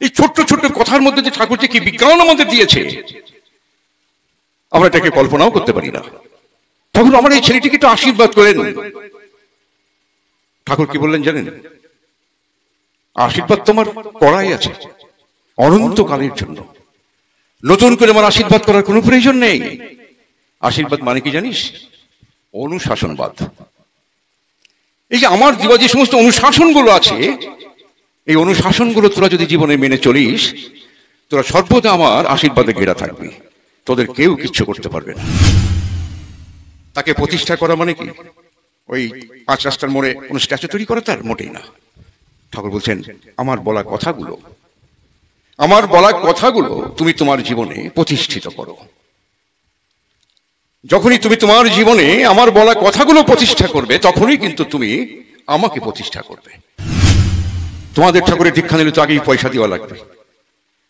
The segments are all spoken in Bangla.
এই ছোট্ট ছোট্ট কথার মধ্যে যে ঠাকুর যে কি বিজ্ঞান আমাদের দিয়েছে আমরা এটাকে কল্পনাও করতে পারি না। ঠাকুর আমার এই ছেলেটিকে একটু আশীর্বাদ করেন। ঠাকুর কি বললেন জানেন? আশীর্বাদ তোমার করাই আছে অনন্তকালের জন্য, নতুন করে আমার আশীর্বাদ করার কোনো প্রয়োজন নেই। আশীর্বাদ মানে কি জানিস? অনুশাসনবাদ। এই যে আমার জীবনে যে সমস্ত অনুশাসনগুলো আছে, এই অনুশাসনগুলো তোরা যদি জীবনে মেনে চলিস, তোরা সর্বদা আমার আশীর্বাদে ঘেরা থাকবি, তোদের কেউ কিচ্ছু করতে পারবে না। তাকে প্রতিষ্ঠা করা মানে কি ওই 5 রাস্তার মোড়ে কোনো স্ট্যাচু তৈরি করা? তার মোটেই না। ঠাকুর বলছেন আমার বলা কথাগুলো তুমি তোমার জীবনে প্রতিষ্ঠিত করো। যখনই তুমি তোমার জীবনে আমার বলা কথাগুলো প্রতিষ্ঠা করবে, তখনই কিন্তু তুমি আমাকে প্রতিষ্ঠা করবে। তোমাদের ঠাকুরের দীক্ষা নিলে তো আগেই পয়সা দেওয়া লাগবে,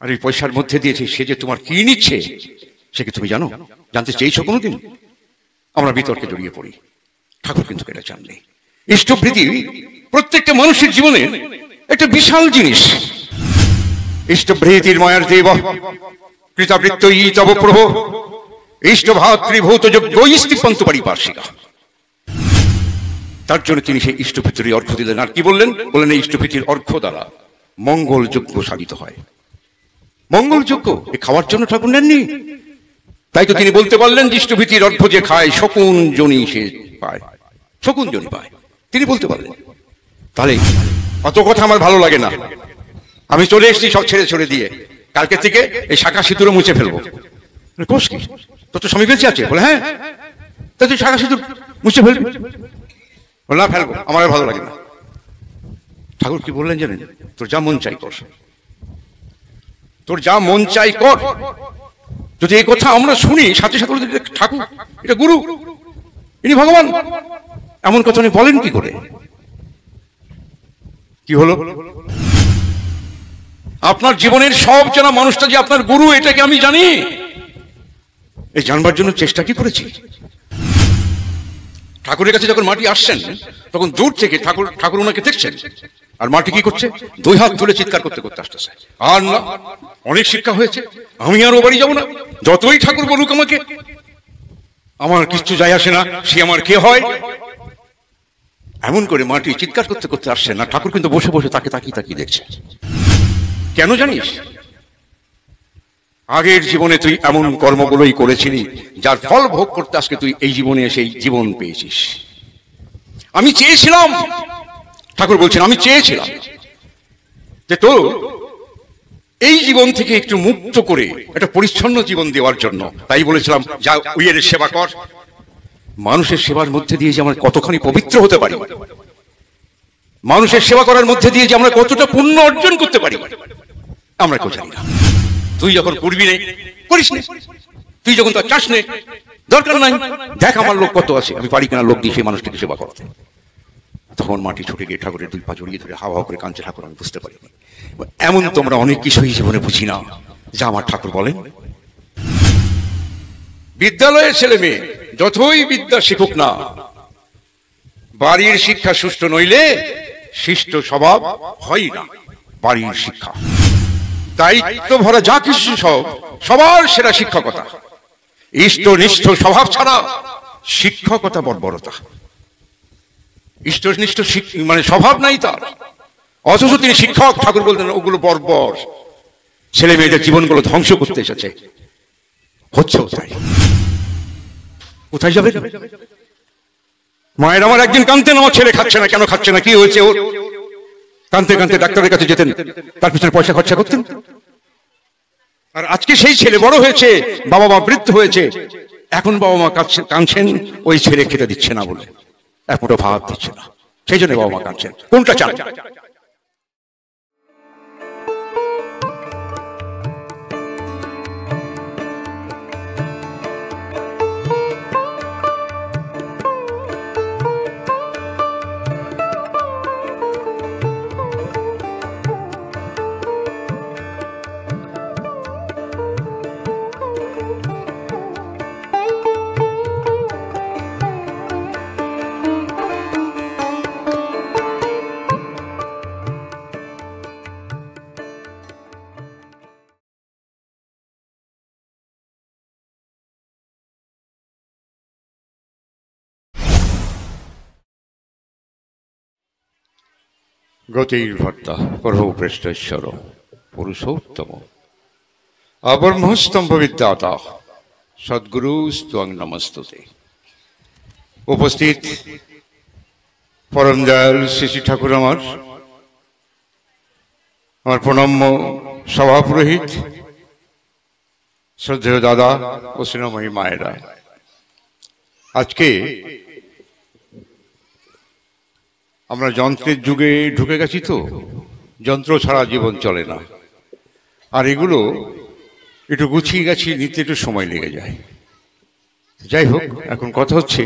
আর এই পয়সার মধ্যে দিয়েছে সে যে তোমার কি নিচ্ছে সে কি তুমি জানো? জানতে চেয়েছো কোনোদিন? আমরা বিতর্কে জড়িয়ে পড়ি। ঠাকুর কিন্তু এটা জানলে ইষ্টভৃতি প্রত্যেকটা মানুষের জীবনে একটা বিশাল জিনিস। ইষ্টভৃতির মায়ার দেব কৃতাবৃত্তই তব প্রভো ইষ্ট ভাতৃভূত যোগ্যস্তিপন্ত পারিপার্শ্বিকা। তার জন্য তিনি সেই ইষ্টভৃতির অর্ঘ্য দিলেন। আর কি বললেন? বললেন এই ইষ্টভৃতির অর্ঘ্য দ্বারা মঙ্গল যজ্ঞ সাধিত হয়। মঙ্গল যজ্ঞ এ খাওয়ার জন্য ঠাকুর নেননি। তাই তো তিনি বলতে পারলেন যে ইষ্টভৃতির অর্ঘ্য যে খায় শকুন জনি সে পায়, শকুন জনি পায়। তিনি বলতে পারলেন। তাহলে অত কথা আমার ভালো লাগে না। আমি চলে এসেছি সব ছেড়ে দিয়ে, কালকে থেকে এই শাখা সিঁদুরও মুছে ফেলবো। কোষ কি তোর তো স্বামী বেঁচে আছে? বলে হ্যাঁ। তা তুই শাখা সিঁদুর মুছে ফেলবি? বলে না ফেলবো, আমার ভালো লাগে না। ঠাকুর কি বললেন জানেন? তোর যা মন চাই কর, তোর যা মন চাই কর। যদি এই কথা আমরা শুনি, সাথে সাথে ঠাকুর এটা গুরু, ইনি ভগবান, এমন কথা উনি বলেন কি করে? কি হলো? আপনার জীবনের সব জানা মানুষটা যে আপনার গুরু, এটাকে আমি জানি। এই জানবার জন্য চেষ্টা কি করেছি? ঠাকুরের কাছে যখন মাটি আসছেন তখন দূর থেকে ঠাকুর ওনাকে দেখছেন, আর মাটি কি করছে? 2 হাত তুলে চিৎকার করতে করতে আসতেছে, আর না অনেক শিক্ষা হয়েছে, আমি আর ও বাড়ি যাবো না, যতই ঠাকুর বলুক আমাকে, আমার কিচ্ছু যায় আসে না, সে আমার কে হয়? এমন করে মাটি চিৎকার করতে করতে আসছে না। ঠাকুর কিন্তু বসে বসে তাকে তাকিয়ে দেখছে। কেন জানিস? আগের জীবনে তুই এমন কর্মগুলোই করেছিলি যার ফল ভোগ করতে আজকে তুই এই জীবনে এসে জীবন পেয়েছিস। আমি চেয়েছিলাম, ঠাকুর বলছেন, আমি চেয়েছিলাম যে তোর এই জীবন থেকে একটু মুক্ত করে একটা পরিচ্ছন্ন জীবন দেওয়ার জন্য। তাই বলেছিলাম যা উইয়ের সেবা কর। মানুষের সেবার মধ্যে দিয়ে যে আমরা কতখানি পবিত্র হতে পারি, মানুষের সেবা করার মধ্যে দিয়ে যে আমরা কতটা পুণ্য অর্জন করতে পারি, আমরা কেউ জানি না। তুই যখন করবি নেই করিস নে, তুই যখন তার চাস নে, দরকার নাই, দেখ আমার লোক কত আছে, আমি পারি কিনা লোক দিয়ে সেই মানুষটিকে সেবা করতে। তখন মাটি ছুটে গিয়ে ঠাকুরের 2 পা জড়িয়ে ধরে হাওয়া করে কাঁদছে। ঠাকুর আমি বুঝতে পারিনি। এমন তোমরা অনেক কিছুই জীবনে বুঝি না যা আমার ঠাকুর বলেন। বিদ্যালয়ের ছেলে মেয়ে যতই বিদ্যা শিখুক না, বাড়ির শিক্ষা সুষ্ঠু নইলে শিষ্ট স্বভাব হয় না। বাড়ির শিক্ষা দায়িত্ব ভরা যা কিছু সবার সেরা শিক্ষকতা। ইষ্টনিষ্ঠ স্বভাব ছাড়া শিক্ষকতা বর্বরতা। ইষ্টনিষ্ঠ মানে স্বভাব নাই তার, অথচ তিনি শিক্ষক। ঠাকুর বলতেন ওগুলো বর্বর, ছেলে মেয়েদের জীবনগুলো ধ্বংস করতে এসেছে। হচ্ছে তাই। কোথায় যাবে? মায়ের আমার একদিন কাঁদতেন, আমার ছেলে খাচ্ছে না, কেন খাচ্ছে না, কি হয়েছে ওর? কাঁদতে কাঁদতে ডাক্তারের কাছে যেতেন, তার পিছনে পয়সা খরচা করতেন। আর আজকে সেই ছেলে বড় হয়েছে, বাবা মা বৃদ্ধ হয়েছে, এখন বাবা মা কাঁদছেন ওই ছেলে খেতে দিচ্ছে না বলে, এক মুঠো ভাত দিচ্ছে না, সেই জন্য বাবা মা কাঁদছেন। কোনটা চান? গতির্ভর্তা প্রভু পৃষ্ঠেশ্বর পুরুষোত্তম অবর্মস্তম্ভ বিদ্যাতা সদ্গুরু স্ত্বং নমস্তুতে। উপস্থিত পরম দয়াল শ্রী ঠাকুর আমার প্রণম্য সভাপুরোহিত, শ্রদ্ধেয় দাদা ও স্নেহময়ী মায়েরা, আজকে আমরা যন্ত্রের যুগে ঢুকে গেছি, তো যন্ত্র ছাড়া জীবন চলে না। আর এগুলো একটু গুছিয়ে গেছি নিতে একটু সময় লেগে যায়। যাই হোক, এখন কথা হচ্ছে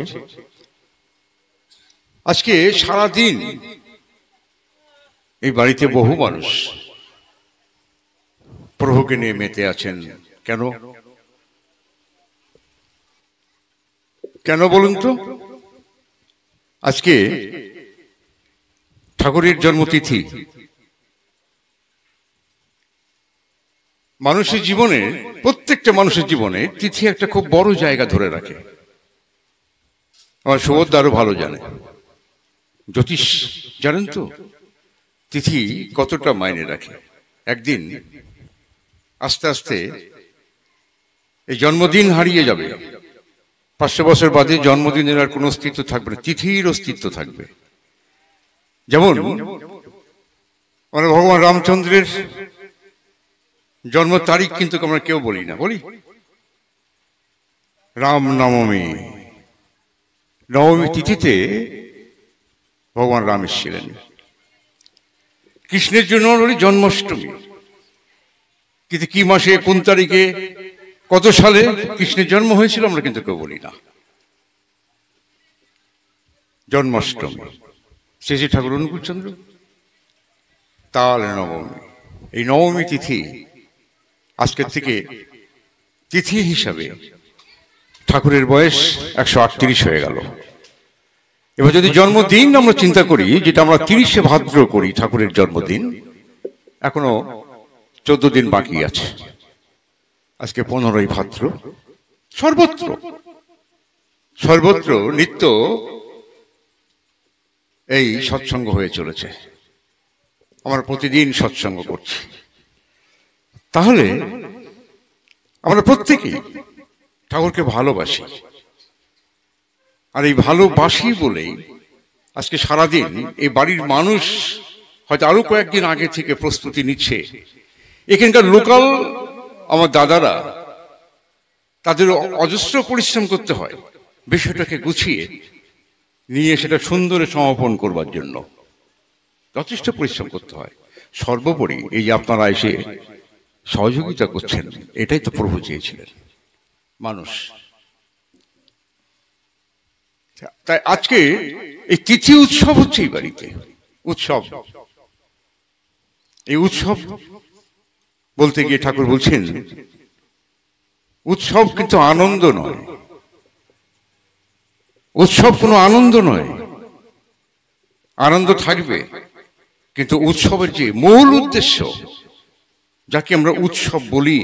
আজকে সারাদিন এই বাড়িতে বহু মানুষ প্রভুকে নিয়ে মেতে আছেন। কেন কেন বলুন তো? আজকে ঠাকুরের জন্মতিথি। মানুষের জীবনে, প্রত্যেকটা মানুষের জীবনে তিথি একটা খুব বড় জায়গা ধরে রাখে। আমার সুবোধ আরো ভালো জানে, জ্যোতিষ জানেন তো তিথি কতটা মাইনে রাখে। একদিন আস্তে আস্তে এই জন্মদিন হারিয়ে যাবে। 500 বছর বাদে জন্মদিনের আর কোনো অস্তিত্ব থাকবে না, তিথির অস্তিত্ব থাকবে। যেমন আমরা ভগবান রামচন্দ্রের জন্ম তারিখ কিন্তু আমরা কেউ বলি না, বলি রাম নবমী। নবমী তিথিতে ভগবান রাম এসেছিলেন। কৃষ্ণের জন্য বলি জন্মাষ্টমী। কিন্তু কি মাসে, কোন তারিখে, কত সালে কৃষ্ণের জন্ম হয়েছিল আমরা কিন্তু কেউ বলি না। জন্মাষ্টমী শ্রী ঠাকুর অনুকূলচন্দ্র তাল নবমী। এই নবমী তিথি আজকের থেকে তিথি হিসাবে ঠাকুরের বয়স 138 হয়ে গেল। এবার যদি জন্মদিন আমরা চিন্তা করি, যেটা আমরা 30শে ভাদ্র করি ঠাকুরের জন্মদিন, এখনো 14 দিন বাকি আছে। আজকে 15ই ভাদ্র। সর্বত্র সর্বত্র নিত্য এই সৎসঙ্গ হয়ে চলেছে। আমরা প্রতিদিন সৎসঙ্গ করছি। তাহলে আমরা প্রত্যেকেই ঠাকুরকে ভালোবাসি। আর এই ভালোবাসি বলেই আজকে সারাদিন এই বাড়ির মানুষ হয়তো আরো কয়েকদিন আগে থেকে প্রস্তুতি নিচ্ছে। এখানকার লোকাল আমার দাদারা, তাদের অজস্র পরিশ্রম করতে হয় বিষয়টাকে গুছিয়ে নিয়ে সেটা সুন্দরে সমাপন করবার জন্য। যথেষ্ট পরিশ্রম করতে হয়। সর্বোপরি এই যে আপনারা এসে সহযোগিতা করছেন, এটাই তো প্রভু চেয়েছিলেন মানুষ। তাই আজকে এই তিথি উৎসব হচ্ছে এই বাড়িতে। উৎসব, এই উৎসব বলতে গিয়ে ঠাকুর বলছেন উৎসব কিন্তু আনন্দ নয়। উৎসব কোনো আনন্দ নয়। আনন্দ থাকবে, কিন্তু উৎসবের যে মূল উদ্দেশ্য, যাকে আমরা উৎসব বলি,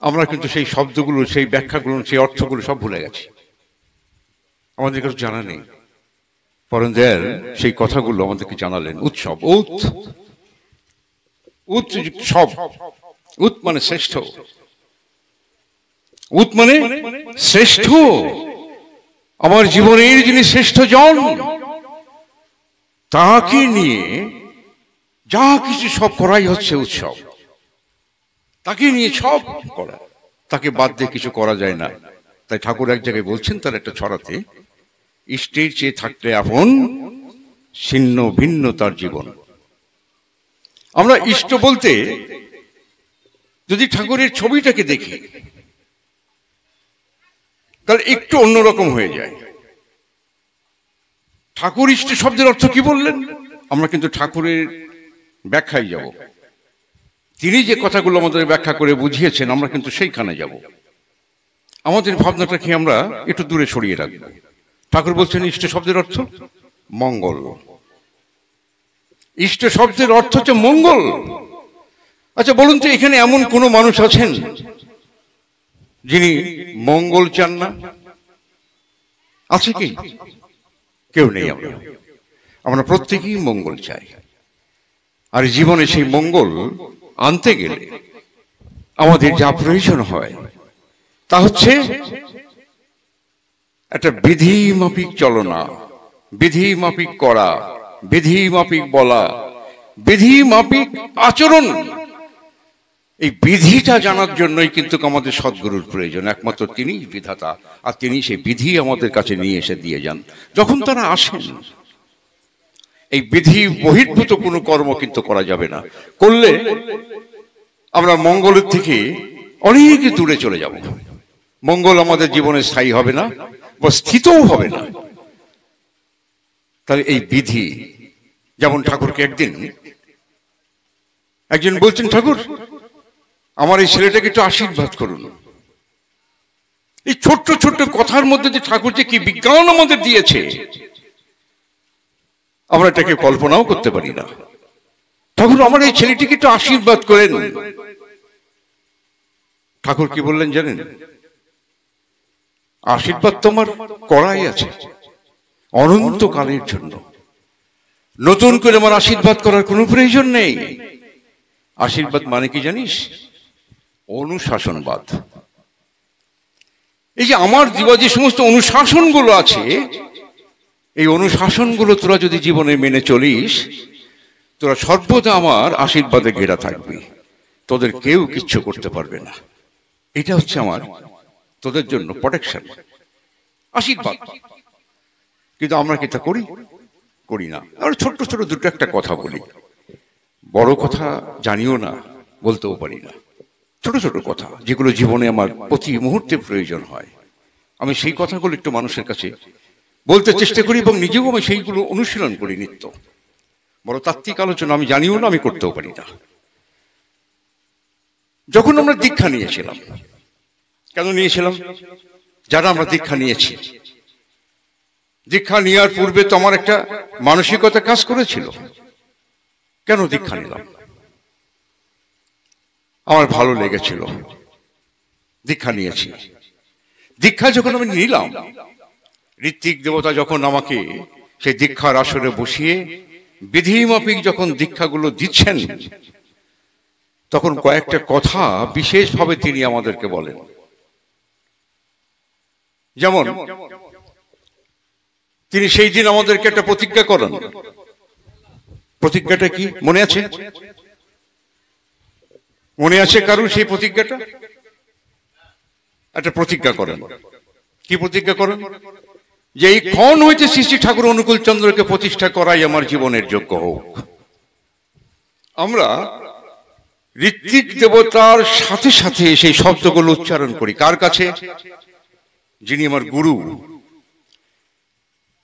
আমরা কিন্তু সেই শব্দগুলো, সেই ব্যাখ্যাগুলো, সেই অর্থগুলো সব ভুলে গেছি। আমাদের কাছে জানা নেই। পরম দয়াল সেই কথাগুলো আমাদেরকে জানালেন। উৎসব, উৎসব, উৎ মানে শ্রেষ্ঠ। উৎ মানে শ্রেষ্ঠ। আমার জীবনের যিনি শ্রেষ্ঠ জন, তাকে নিয়ে যা কিছু সব করাই হচ্ছে উৎসব। তাকে নিয়ে সব করা, তাকে বাদ দিয়ে কিছু করা যায় না। তাই ঠাকুর এক জায়গায় বলছেন তার একটা ছড়াতে, ইষ্টের চেয়ে থাকলে আপন, ছিন্ন ভিন্ন তার জীবন। আমরা ইষ্ট বলতে যদি ঠাকুরের ছবিটাকে দেখি, তাহলে একটু অন্যরকম হয়ে যায়। ঠাকুর ইষ্ট শব্দের অর্থ কি বললেন? আমরা কিন্তু ঠাকুরের ব্যাখ্যায় যাব। তিনি যে কথাগুলো আমাদের ব্যাখ্যা করে বুঝিয়েছেন, আমরা কিন্তু সেইখানে যাব। আমাদের ভাবনাটাকে আমরা একটু দূরে সরিয়ে রাখব। ঠাকুর বলছেন ইষ্ট শব্দের অর্থ মঙ্গল। ইষ্ট শব্দের অর্থ হচ্ছে মঙ্গল। আচ্ছা বলুন তো, এখানে এমন কোন মানুষ আছেন যিনি মঙ্গল চান না? আছে কি? কেউ নেই। আমরা আমরা প্রত্যেকেই মঙ্গল চাই, আর জীবনে সেই মঙ্গল আনতে গেলে আমাদের যা প্রয়োজন হয় তা হচ্ছে একটা বিধি মাফিক চলনা, বিধি মাফিক করা, বিধি মাফিক বলা, বিধি মাফিক আচরণ। এই বিধিটা জানার জন্যই কিন্তু আমাদের সদ্গুরুর প্রয়োজন। একমাত্র তিনি বিধাতা, আর তিনি সেই বিধি আমাদের কাছে নিয়ে এসে দিয়ে যান যখন তারা আসেন। এই বিধি বহির্ভূত কোনো কর্ম কিন্তু করা যাবে না, করলে আমরা মঙ্গলের থেকে অনেক দূরে চলে যাব। মঙ্গল আমাদের জীবনে স্থায়ী হবে না বা স্থিতও হবে না। তাহলে এই বিধি, যেমন ঠাকুরকে একজন বলছেন, ঠাকুর আমার এই ছেলেটাকে একটু আশীর্বাদ করুন। এই ছোট্ট ছোট্ট কথার মধ্যে যে ঠাকুর যে কি বিজ্ঞান আমাদের দিয়েছে, আমরা এটাকে কল্পনাও করতে পারি না। ঠাকুর আমার এই ছেলেটিকে একটু আশীর্বাদ করেন। ঠাকুর কি বললেন জানেন? আশীর্বাদ তোমার করাই আছে অনন্তকালের জন্য, নতুন করে আমার আশীর্বাদ করার কোনো প্রয়োজন নেই। আশীর্বাদ মানে কি জানিস? অনুশাসনবাদ। এই যে আমার যে সমস্ত অনুশাসনগুলো আছে, এই অনুশাসনগুলো তোরা যদি জীবনে মেনে চলিস, তোরা সর্বদা আমার আশীর্বাদে ঘেরা থাকবি, তোদের কেউ কিচ্ছু করতে পারবে না। এটা হচ্ছে আমার তোদের জন্য প্রোটেকশন, আশীর্বাদ। কিন্তু আমরা কি তা করি না। আর ছোট্ট ছোট দুটো একটা কথা বলি, বড় কথা জানিও না, বলতেও পারি না। ছোট ছোট কথা যেগুলো জীবনে আমার প্রতি মুহূর্তে প্রয়োজন হয়, আমি সেই কথাগুলো একটু মানুষের কাছে বলতে চেষ্টা করি এবং নিজেও আমি সেইগুলো অনুশীলন করি নিত্য। বড় তাত্ত্বিক আলোচনা আমি জানিও না, আমি করতেও পারি না। যখন আমরা দীক্ষা নিয়েছিলাম, কেন নিয়েছিলাম? যারা আমরা দীক্ষা নিয়েছি, দীক্ষা নেওয়ার পূর্বে তো আমার একটা মানসিকতা কাজ করেছিল। কেন দীক্ষা নিলাম? আমার ভালো লেগেছিল, দীক্ষা নিয়েছি। দীক্ষা যখন আমি নিলাম, ঋত্বিক দেবতা যখন আমাকে সেই দীক্ষার আসরে বসিয়ে বিধি মাফিক যখন দীক্ষাগুলো দিচ্ছেন, তখন কয়েকটা কথা বিশেষভাবে তিনি আমাদেরকে বলেন। যেমন তিনি সেই দিন আমাদেরকে একটা প্রতিজ্ঞা করেন। প্রতিজ্ঞাটা কি মনে আছে? মনে আছে কারণ সেই প্রতিজ্ঞাটা? একটা প্রতিজ্ঞা করেন। কি প্রতিজ্ঞা করেন? যে এই ক্ষণ হইতে শ্রী শ্রী ঠাকুর অনুকূল চন্দ্রকে প্রতিষ্ঠা করাই আমার জীবনের যোগ্য হোক। আমরা ঋত্বিক দেবতার সাথে সাথে সেই শব্দগুলো উচ্চারণ করি। কার কাছে? যিনি আমার গুরু,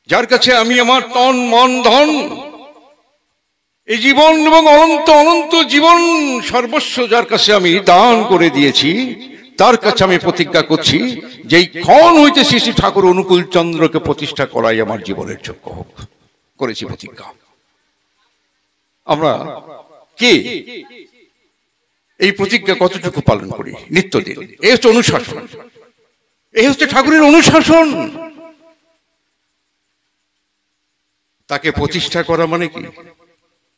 যার কাছে আমি আমার তন মন ধন এই জীবন এবং অনন্ত অনন্ত জীবন সর্বস্ব যার কাছে আমি দান করে দিয়েছি, তার কাছে আমি প্রতিজ্ঞা করছি যে এই ক্ষণ হইতে শ্রী শ্রী ঠাকুর অনুকূল চন্দ্রকে প্রতিষ্ঠা করাই আমার জীবনের যোগ্য হোক। করেছি প্রতিজ্ঞা। আমরা কে এই প্রতিজ্ঞা কতটুকু পালন করি নিত্যদিন? এই হচ্ছে অনুশাসন, এই হচ্ছে ঠাকুরের অনুশাসন। তাকে প্রতিষ্ঠা করা মানে কি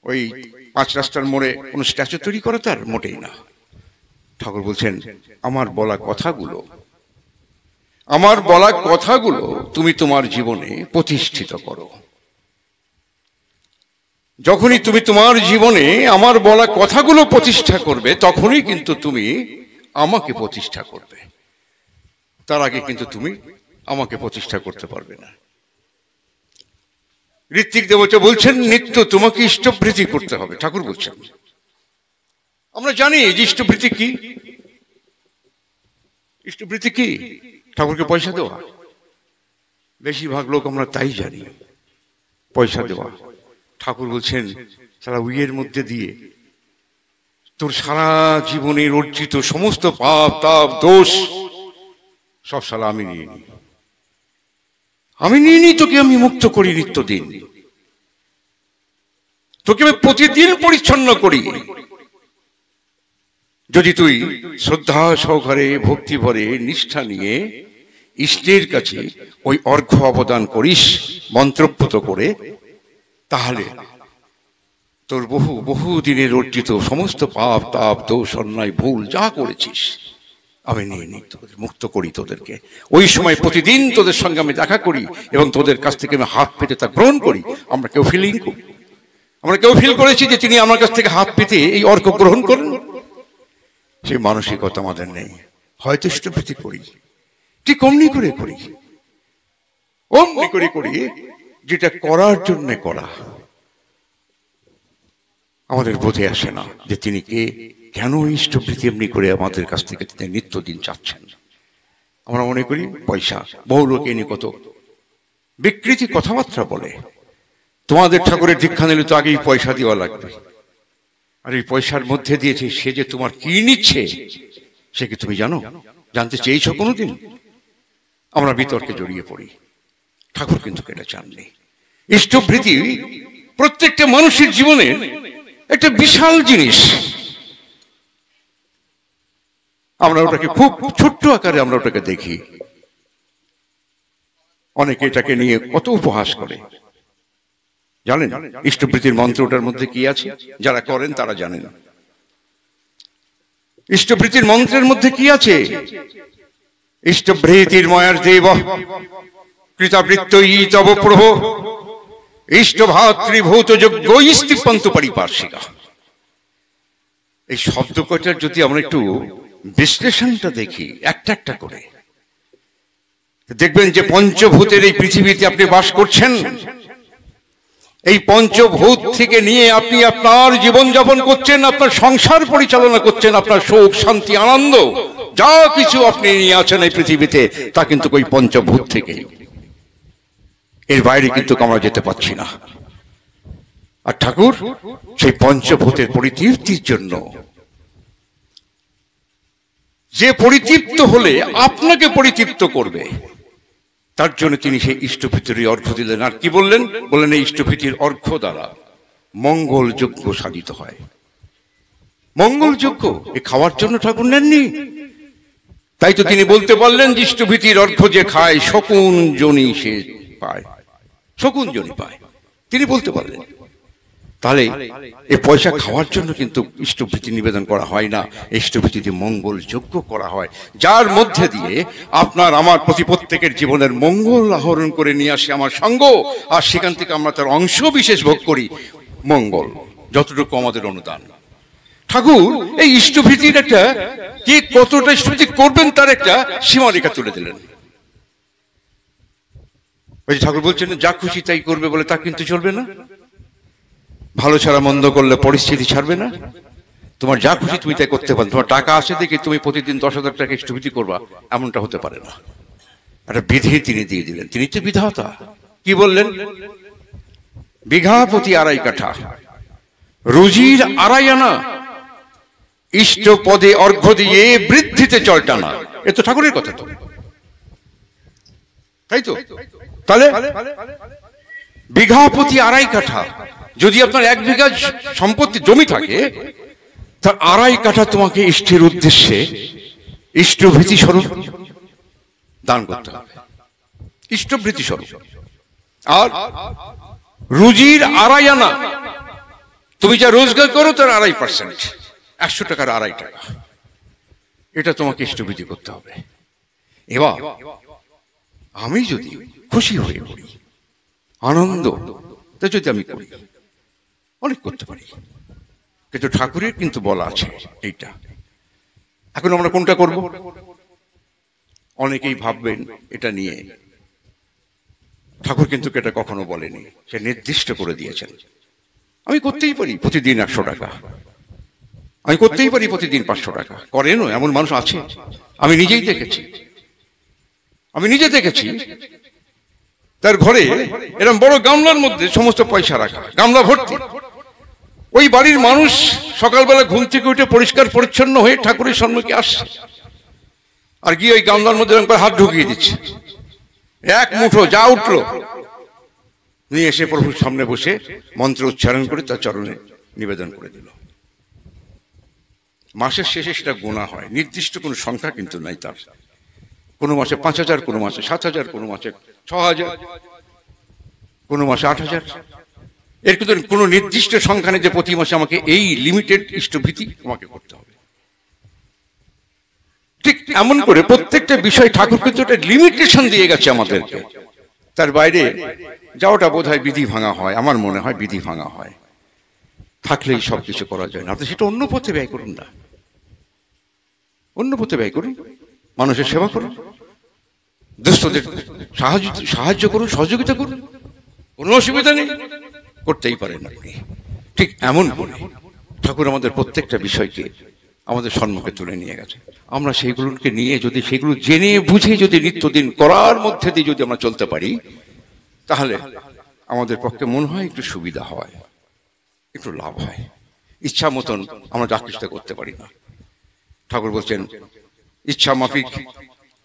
ওই 5 রাস্তার মোড়ে কোন স্ট্যাচু তৈরি করা? তার মোটেই না। ঠাকুর বলছেন আমার বলা কথাগুলো তুমি তোমার জীবনে প্রতিষ্ঠিত করো। যখনই তুমি তোমার জীবনে আমার বলা কথাগুলো প্রতিষ্ঠা করবে, তখনই কিন্তু তুমি আমাকে প্রতিষ্ঠা করবে। তার আগে কিন্তু তুমি আমাকে প্রতিষ্ঠা করতে পারবে না। ঋত্বিক দেবতা বলছেন নিত্য তোমাকে ইষ্টবৃত্তি করতে হবে। ঠাকুর বলছেন, আমরা জানি যে ইষ্টবৃত্তি কি। ইষ্টবৃত্তি কি? ঠাকুরকে পয়সা দেওয়া। বেশিরভাগ লোক আমরা তাই জানি, পয়সা দেওয়া। ঠাকুর বলছেন সারা উইয়ের মধ্যে দিয়ে তোর সারা জীবনের অর্জিত সমস্ত পাপ তাপ দোষ সব সালা আমি নিয়ে নিই, তোকে আমি মুক্ত করি নিত্যদিন, তোকে আমি প্রতিদিন পরিচ্ছন্ন করি। যদি তুই শ্রদ্ধা সহকারে ভক্তি ভরে নিষ্ঠা নিয়ে ইষ্টের কাছে ওই অর্ঘ্য অবদান করিস মন্ত্রপুত করে, তাহলে তোর বহু বহু দিনের অর্জিত সমস্ত পাপ তাপ দোষ অন্যায় ভুল যা করেছিস আমি নিয়ে নিই, তোদের মুক্ত করি তোদেরকে। ওই সময় প্রতিদিন তোদের সঙ্গে আমি দেখা করি এবং তোদের কাছ থেকে আমি হাত পেতে তা গ্রহণ করি। আমরা কেউ ফিল করেছি যে তিনি আমার কাছ থেকে হাত পেতে এই অর্ঘ্য গ্রহণ করেন? সেই মানসিকতা আমাদের নেই। হয়তো ইষ্টভৃতি করি, ঠিক অমনি করে করি, অমনি করে করি যেটা করার জন্য করা। আমাদের বোধে আসে না যে তিনি কে, কেন ইষ্টভৃতি এমনি করে আমাদের কাছ থেকে তিনি নিত্যদিন চাচ্ছেন। আমরা মনে করি পয়সা, বহু লোক এনে কত বিকৃতি কথাবার্তা বলে। তোমাদের ঠাকুরের দীক্ষা নিলে তো আগেই পয়সা দেওয়া লাগবে, আর এই পয়সার মধ্যে দিয়েছে সে যে তোমার কি নিচ্ছে সে কি তুমি জানো? জানতে চেয়েছ কোনোদিন? আমরা বিতর্কে জড়িয়ে পড়ি। ঠাকুর কিন্তু এটা চাননি। ইষ্টভৃতি প্রত্যেকটা মানুষের জীবনের একটা বিশাল জিনিস। আমরা ওটাকে খুব ছোট্ট আকারে আমরা ওটাকে দেখি। অনেকে এটাকে নিয়ে কত উপহাস করে। জানেন ইষ্টভৃতির মন্ত্র ওটার মধ্যে কি আছে? যারা করেন তারা জানেন ইষ্টভৃতির মন্ত্রের মধ্যে কি আছে। ইষ্টভৃতির ময়ার দেব কৃতাবৃত্তই তব প্রভো ইষ্ট ভাতৃভূত যোগ্য স্তিপন্ত পারিপার্শ্বিকা। এই শব্দ কয়টার যদি আমরা একটু বিশ্লেষণটা দেখি একটা একটা করে, দেখবেন যে পঞ্চভূতের এই পৃথিবীতে আপনি বাস করছেন। এই পঞ্চভূত থেকে নিয়ে আপনি আপনার জীবন যাপন করছেন, আপনার সংসার পরিচালনা করছেন, আপনার সুখ শান্তি আনন্দ যা কিছু আপনি নিয়ে আছেন এই পৃথিবীতে তা কিন্তু ওই পঞ্চভূত থেকে। এর বাইরে কিন্তু আমরা যেতে পারছি না। আর ঠাকুর সেই পঞ্চভূতের পরিতৃপ্তির জন্য, যে পরিতৃপ্ত হলে আপনাকে পরিতৃপ্ত করবে, তার জন্য তিনি সেই ইষ্টভৃতির অর্ঘ্য দিলেন। আর কি বললেন? বললেন এই ইষ্টভৃতির অর্ঘ্য দ্বারা মঙ্গল যজ্ঞ সাধিত হয়। মঙ্গল যজ্ঞ এ খাওয়ার জন্য ঠাকুর নেননি। তাই তো তিনি বলতে পারলেন যে ইষ্টভৃতির অর্ঘ্য যে খায় শকুন জনি সে পায়, শকুন জনি পায়। তিনি বলতে পারলেন। তাহলে এই পয়সা খাওয়ার জন্য কিন্তু ইষ্টভৃতি নিবেদন করা হয় না, ইষ্টভৃতিতে মঙ্গল যজ্ঞ করা হয়, যার মধ্যে দিয়ে আপনার আমার প্রতি প্রত্যেকের জীবনের মঙ্গল আহরণ করে নিয়ে আসে আমার সঙ্গ, আর সেখান থেকে আমরা তার অংশ বিশেষ ভোগ করি মঙ্গল, যতটুকু আমাদের অনুদান। ঠাকুর এই ইষ্টভৃতির একটা কে কতটা ইষ্টভৃতি করবেন তার একটা সীমারেখা তুলে দিলেন। ওই ঠাকুর বলছেন যা খুশি তাই করবে বলে তা কিন্তু চলবে না। ভালো ছাড়া মন্দ করলে পরিস্থিতি ছাড়বে না। তোমার যা খুশি তুমি তাই করতে পারো। তোমার টাকা আসে দেখে তুমি প্রতিদিন 10,000 টাকা ইষ্টভৃতি করবা, এমনটা হতে পারে না। একটা বিধি তিনি দিয়ে দিলেন। তিনি তো বিধাতা। কি বললেন? বিঘা প্রতি 2.5 কাঠা, রুজির 2.5 আনা, ইষ্ট পদে অর্ঘ্য দিয়ে বৃদ্ধিতে চল টানা। এ তো ঠাকুরের কথা তো, তাই তো? তাহলে বিঘা প্রতি 2.5 কাঠা, যদি আপনার 1 বিঘা সম্পত্তি জমি থাকে তার 2.5 কাঠা তোমাকে ইষ্টের উদ্দেশ্যে ইষ্টভৃতি স্বরূপ দান করতে হবে, ইষ্টভৃতি স্বরূপ। আর রুজির 2.5 আনা, তুমি যা রোজগার করো তার 2.5%, 100 টাকার 2.5 টাকা, এটা তোমাকে ইষ্টভৃতি করতে হবে। এবার আমি যদি খুশি হয়ে করি, আনন্দ তা যদি আমি করি, অনেক করতে পারি, কিন্তু ঠাকুরের কিন্তু বলা আছে এইটা। এখন আমরা কোনটা করব? অনেকেই ভাববেন এটা নিয়ে, ঠাকুর কিন্তু এটা কখনো বলেনি, সে নির্দিষ্ট করে দিয়েছেন। আমি করতেই পারি প্রতিদিন 100 টাকা, আমি করতেই পারি প্রতিদিন 500 টাকা। করেনও, এমন মানুষ আছে, আমি নিজেই দেখেছি। আমি নিজে দেখেছি তার ঘরে এরকম বড় গামলার মধ্যে সমস্ত পয়সা রাখা, গামলা ভর্তি। ওই বাড়ির মানুষ সকালবেলা ঘুম থেকে উঠে পরিষ্কার পরিচ্ছন্ন হয়ে ঠাকুরের সম্মুখে আসছে, আর গিয়ে ওই গামলার মধ্যে একবার হাত ঢুকিয়ে দিচ্ছে, 1 মুঠো যা উঠলো নিয়ে এসে প্রভুর সামনে বসে মন্ত্র উচ্চারণ করে তার চরণে নিবেদন করে দিল। মাসের শেষে সেটা গোনা হয়, নির্দিষ্ট কোনো সংখ্যা কিন্তু নাই তার। কোনো মাসে 5,000, কোনো মাসে 7,000, কোনো মাসে 6,000, কোনো মাসে 8,000। এর কিন্তু কোনো নির্দিষ্ট সংখ্যা নেই যে প্রতি মাসে আমাকে এই লিমিটেড ইষ্টভীতি আমাকে করতে হবে। ঠিক এমন করে প্রত্যেকটা বিষয় ঠাকুর কিন্তু একটা লিমিটেশন দিয়ে গেছে আমাদেরকে। তার বাইরে যাওয়াটা বোধ হয় বিধি ভাঙা হয়, আমার মনে হয় বিধি ভাঙা হয়। থাকলেই সবকিছু করা যায় না, আপনি সেটা অন্য পথে ব্যয় করুন না, অন্য পথে ব্যয় করুন, মানুষের সেবা করুন, দুস্থদের সাহায্য করুন, সহযোগিতা করুন, কোনো অসুবিধা নেই, করতেই পারেন আপনি। ঠিক এমন করে ঠাকুর আমাদের প্রত্যেকটা বিষয়কে আমাদের সম্মুখে তুলে নিয়ে গেছে। আমরা সেইগুলোকে নিয়ে যদি সেগুলো জেনে বুঝে যদি নিত্যদিন করার মধ্যে দিয়ে যদি আমরা চলতে পারি, তাহলে আমাদের পক্ষে মনে হয় একটু সুবিধা হয়, একটু লাভ হয়। ইচ্ছা মতন আমরা চাকরিটা করতে পারি না। ঠাকুর বলছেন ইচ্ছা মাফিক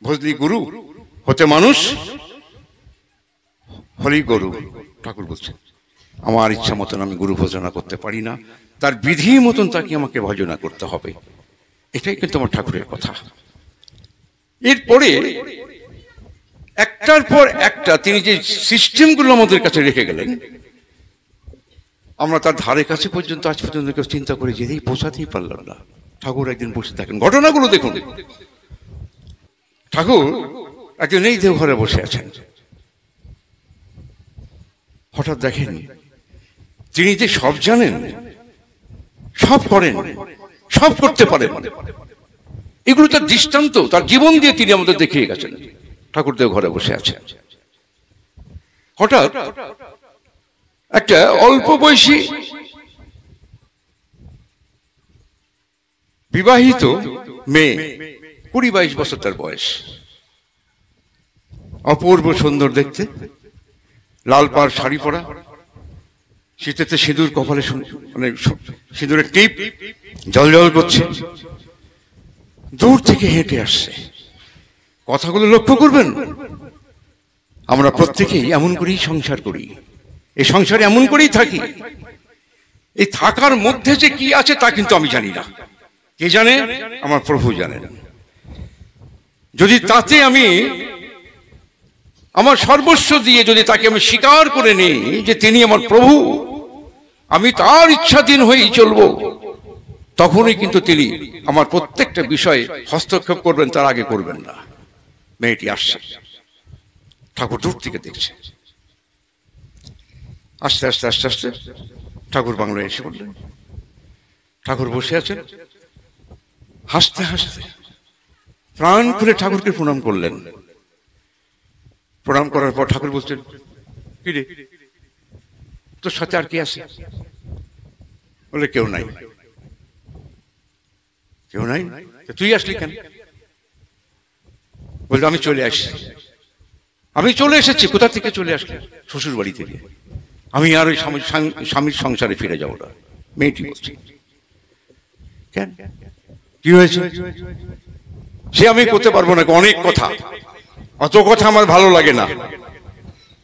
ভজলি গুরু হতে মানুষ হলি গরু। ঠাকুর বলছেন আমার ইচ্ছা মতন আমি গুরু ভজনা করতে পারি না, তার বিধি মতন তাকে আমাকে ভজনা করতে হবে। এটাই কিন্তু আমার ঠাকুরের কথা। এরপরে একটার পর একটা তিনি যে সিস্টেমগুলো আমাদের কাছে রেখে গেলেন, আমরা তার ধারে কাছে পর্যন্ত আজ পর্যন্ত কেউ চিন্তা করে যেতেই পৌঁছাতেই পারলাম না। ঠাকুর একদিন বসে থাকেন, ঘটনাগুলো দেখুন। ঠাকুর একদিন এই দেওঘরে বসে আছেন, হঠাৎ দেখেন তিনি যে সব জানেন, সব করেন, সব করতে পারেন, এগুলো তার দৃষ্টান্ত, তার জীবন দিয়ে তিনি আমাদের দেখিয়ে গেছেন। ঠাকুর দেওঘরে বসে আছেন, হঠাৎ একটা অল্প বয়সী বিবাহিত মেয়ে, 20-22 বছর তার বয়স, অপূর্ব সুন্দর দেখতে, লাল পাড় শাড়ি পরা, শীতেতে সিঁদুর কপালে, মানে সিঁদুরের টিপ জল জল করছে, দূর থেকে হেঁটে আসছে। কথাগুলো লক্ষ্য করবেন, আমরা প্রত্যেকেই এমন করেই সংসার করি, এই সংসারে এমন করেই থাকি। এই থাকার মধ্যে যে কি আছে তা কিন্তু আমি জানি না, কে জানে? আমার প্রভু জানেন। যদি তাতে আমি আমার সর্বস্ব দিয়ে যদি তাকে আমি স্বীকার করে নিই যে তিনি আমার প্রভু, আমি তার ইচ্ছাধীন হয়েই চলবো, তখনই কিন্তু তিনি আমার প্রত্যেকটা বিষয়ে হস্তক্ষেপ করবেন, তার আগে করবেন না। মেয়েটি আসছে, ঠাকুর দূর থেকে দেখছে, আস্তে আস্তে আস্তে আস্তে ঠাকুর বাংলায় এসে বললেন। ঠাকুর বসে আছেন, হাসতে হাসতে প্রাণ খুলে ঠাকুরকে প্রণাম করলেন। প্রণাম করার পর ঠাকুর বলছেন, কি রে, তোর সাথে আর কি আছে? বলে কেউ নাই। কেউ নাই? তুই আসলি কেন? বললো আমি চলে আসছি। আমি চলে এসেছি। কোথা থেকে চলে আসলি? শ্বশুর বাড়ি থেকে। আমি আর ওই স্বামীর সংসারে ফিরে যাবো না। মেয়েটি বলছে, কেন, কি হয়েছে? সে আমি করতে পারবো না, অনেক কথা, অত কথা আমার ভালো লাগে না।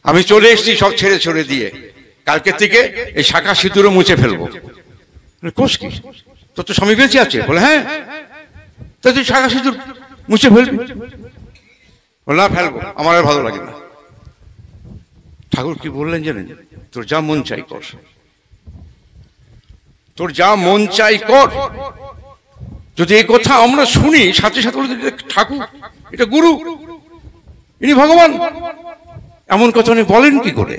আমি চলে এসেছি সব ছেড়ে ছেড়ে দিয়ে, কালকে থেকে এই শাখা সিঁদুরও মুছে ফেলবো। কোষ কি, তোর তো স্বামী বেঁচে আছে? বলে হ্যাঁ। তা তুই শাখা সিঁদুর মুছে ফেলবি? বলে না, ফেলবো, আমার আর ভালো লাগে না। ঠাকুর কি বললেন জানেন? তোর যা মন চাই কর, তোর যা মন চাই কর। যদি এই কথা আমরা শুনি, সাথে সাথে ঠাকুর এটা গুরু, ইনি ভগবান, এমন কথা উনি বলেন কি করে?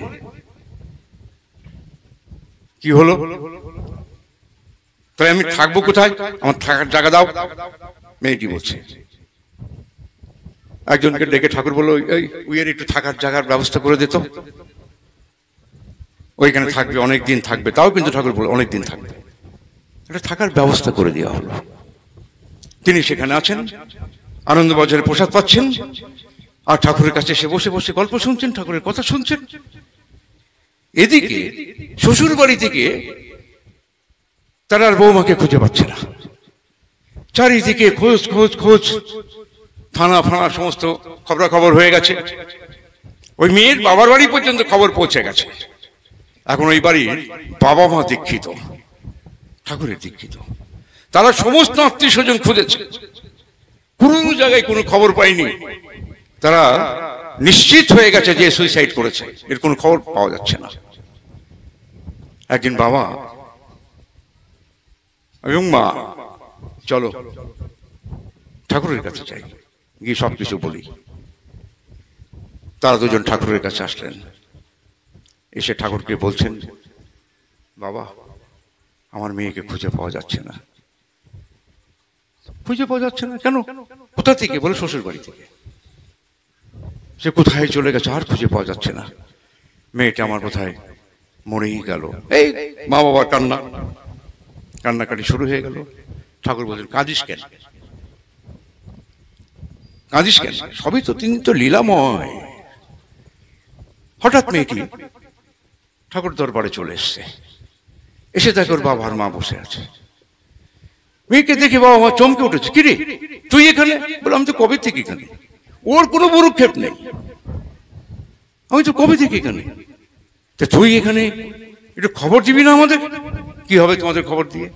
কি হলো? তাহলে আমি থাকবো কোথায়? আমার থাকার জায়গা দাও। মেয়েটি বলছে। একজনকে ডেকে ঠাকুর বললো, ওইয়ের একটু থাকার জায়গার ব্যবস্থা করে দিত, ওইখানে থাকবে, অনেকদিন থাকবে। তাও কিন্তু ঠাকুর বললো অনেকদিন থাকবে, এটা থাকার ব্যবস্থা করে দেওয়া হলো। তিনি সেখানে আছেন, আনন্দবাজারে প্রসাদ পাচ্ছেন, আর ঠাকুরের কাছে এসে বসে বসে গল্প শুনছেন, ঠাকুরের কথা শুনছেন। এদিকে শ্বশুর বাড়ি থেকে তারা আর বৌমাকে খুঁজে পাচ্ছে না। চারিদিকে খোঁজ খোঁজ খোঁজ, থানা ফানা সমস্ত খবরাখবর হয়ে গেছে। ওই মেয়ের বাবার বাড়ি পর্যন্ত খবর পৌঁছে গেছে। এখন ওই বাড়ির বাবা মা দীক্ষিত, ঠাকুরের দীক্ষিত। তারা সমস্ত আত্মীয় স্বজন খুঁজেছে, কোনো জায়গায় কোনো খবর পায়নি। তারা নিশ্চিত হয়ে গেছে যে সুইসাইড করেছে, এর কোনো খবর পাওয়া যাচ্ছে না। একদিন বাবা এবং মা চলো ঠাকুরের কাছে যাই, গিয়ে সবকিছু বলি। তারা দুজন ঠাকুরের কাছে আসলেন, এসে ঠাকুরকে বলছেন, বাবা আমার মেয়েকে খুঁজে পাওয়া যাচ্ছে না। খুঁজে পাওয়া যাচ্ছে না কেন? কোথা থেকে? বলে শ্বশুর বাড়ি থেকে। সে কোথায় চলে গেছে, আর খুঁজে পাওয়া যাচ্ছে না। মেয়েটা আমার কোথায় মরেই গেল। এই মা বাবার কান্নাকাটি শুরু হয়ে গেল। ঠাকুর বলছেন, কাঁদিস কেন? কাঁদিস কেন? সবই তো, তিনি তো লীলাময়। হঠাৎ মেয়েটি ঠাকুর দরবারে চলে এসছে, এসে দেখে ওর বাবা আর মা বসে আছে। মেয়েকে দেখে বাবা মা চমকে উঠেছে, কিরে তুই এখানে? বলে, আমি তো কবে থেকে এখানে। ওর কোনো ভ্রুক্ষেপ নেই, আমি তো কবে থেকে এখানে। তা তুই এখানে একটু খবর দিবি না আমাদের? কি হবে তোমাদের খবর দিয়ে?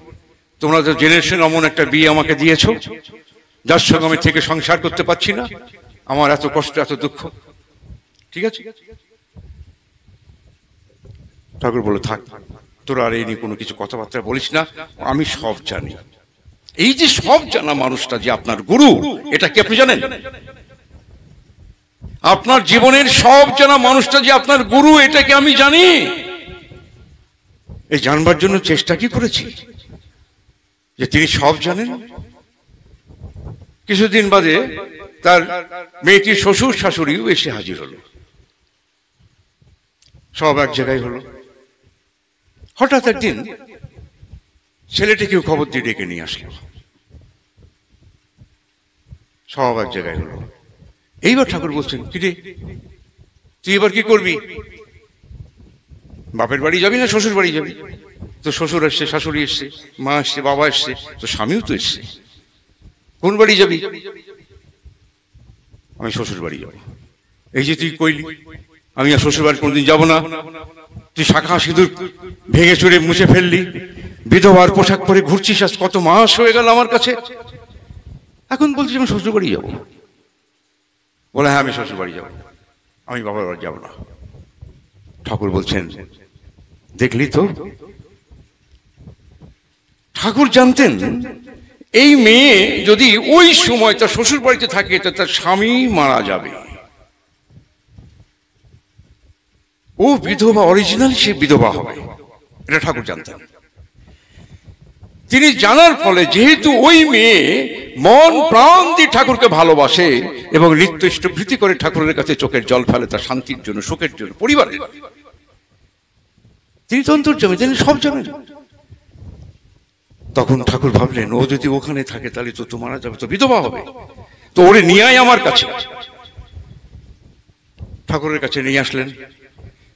তোমরা তো জেনারেশন অমন একটা বিয়ে আমাকে দিয়েছ, যার সঙ্গে আমি থেকে সংসার করতে পারছি না, আমার এত কষ্ট এত দুঃখ। ঠিক আছে, ঠাকুর বলে, থাক তোরা আর এই নিয়ে কোনো কিছু কথাবার্তা বলিস না, আমি সব জানি। এই যে সব জানা মানুষটা যে আপনার গুরু, এটা কি আপনি জানেন? আপনার জীবনের সব জানা মানুষটা যে আপনার গুরু, এটা কি আমি জানি? এই জানবার জন্য চেষ্টা কি করেছি যে তিনি সব জানেন। কিছুদিন বাদে তার মেয়েটির শ্বশুর শাশুড়িও এসে হাজির হলো, সব এক জায়গায় হলো। হঠাৎ একদিন ছেলেটিকেও খবর দিয়ে ডেকে নিয়ে আসলো, সব এক জায়গায় হলো। এইবার ঠাকুর বলছেন, কিরে তুই এবার কি করবি? বাপের বাড়ি যাবি না শ্বশুর বাড়ি যাবি? তো শ্বশুর এসছে, শাশুড়ি এসছে, মা এসছে, বাবা এসছে, তো স্বামীও তো এসছে। কোন বাড়ি যাবি? আমি শ্বশুর বাড়ি যাবো। এই যে তুই কইলি আমি আর শ্বশুর বাড়ি কোনদিন যাবো না, তুই শাখা সিঁদুর ভেঙে চুরে মুছে ফেললি, বিধবার পোশাক পরে ঘুরছিস, আজ কত মাস হয়ে গেল আমার কাছে, এখন বলছিস আমি শ্বশুর বাড়ি যাবো। বলে, হ্যাঁ আমি শ্বশুর বাড়ি যাবো, আমি বাবার বাড়ি যাবো না। ঠাকুর বলছেন, দেখলি তো, ঠাকুর জানতেন এই মেয়ে যদি ওই সময় তার শ্বশুর বাড়িতে থাকে তো তার স্বামী মারা যাবে। ও বিধবা, অরিজিনাল সে বিধবা হবে, এটা ঠাকুর জানতেন। তিনি জানার ফলে যেহেতু ওই মেয়ে মন প্রাণ দিয়ে ঠাকুরকে ভালোবাসে এবং নিত্য ইষ্টভৃতি করে ঠাকুরের কাছে চোখের জল ফেলে তার শান্তির জন্য, সুখের জন্য, পরিবারের, তিনি তো অন্তর্যামী, তিনি সব জানেন। তখন ঠাকুর ভাবলেন, ও যদি ওখানে থাকে তাহলে তো মারা যাবে, তো বিধবা হবে, তো ওরে নিয়ে আয় আমার কাছে। ঠাকুরের কাছে নিয়ে আসলেন।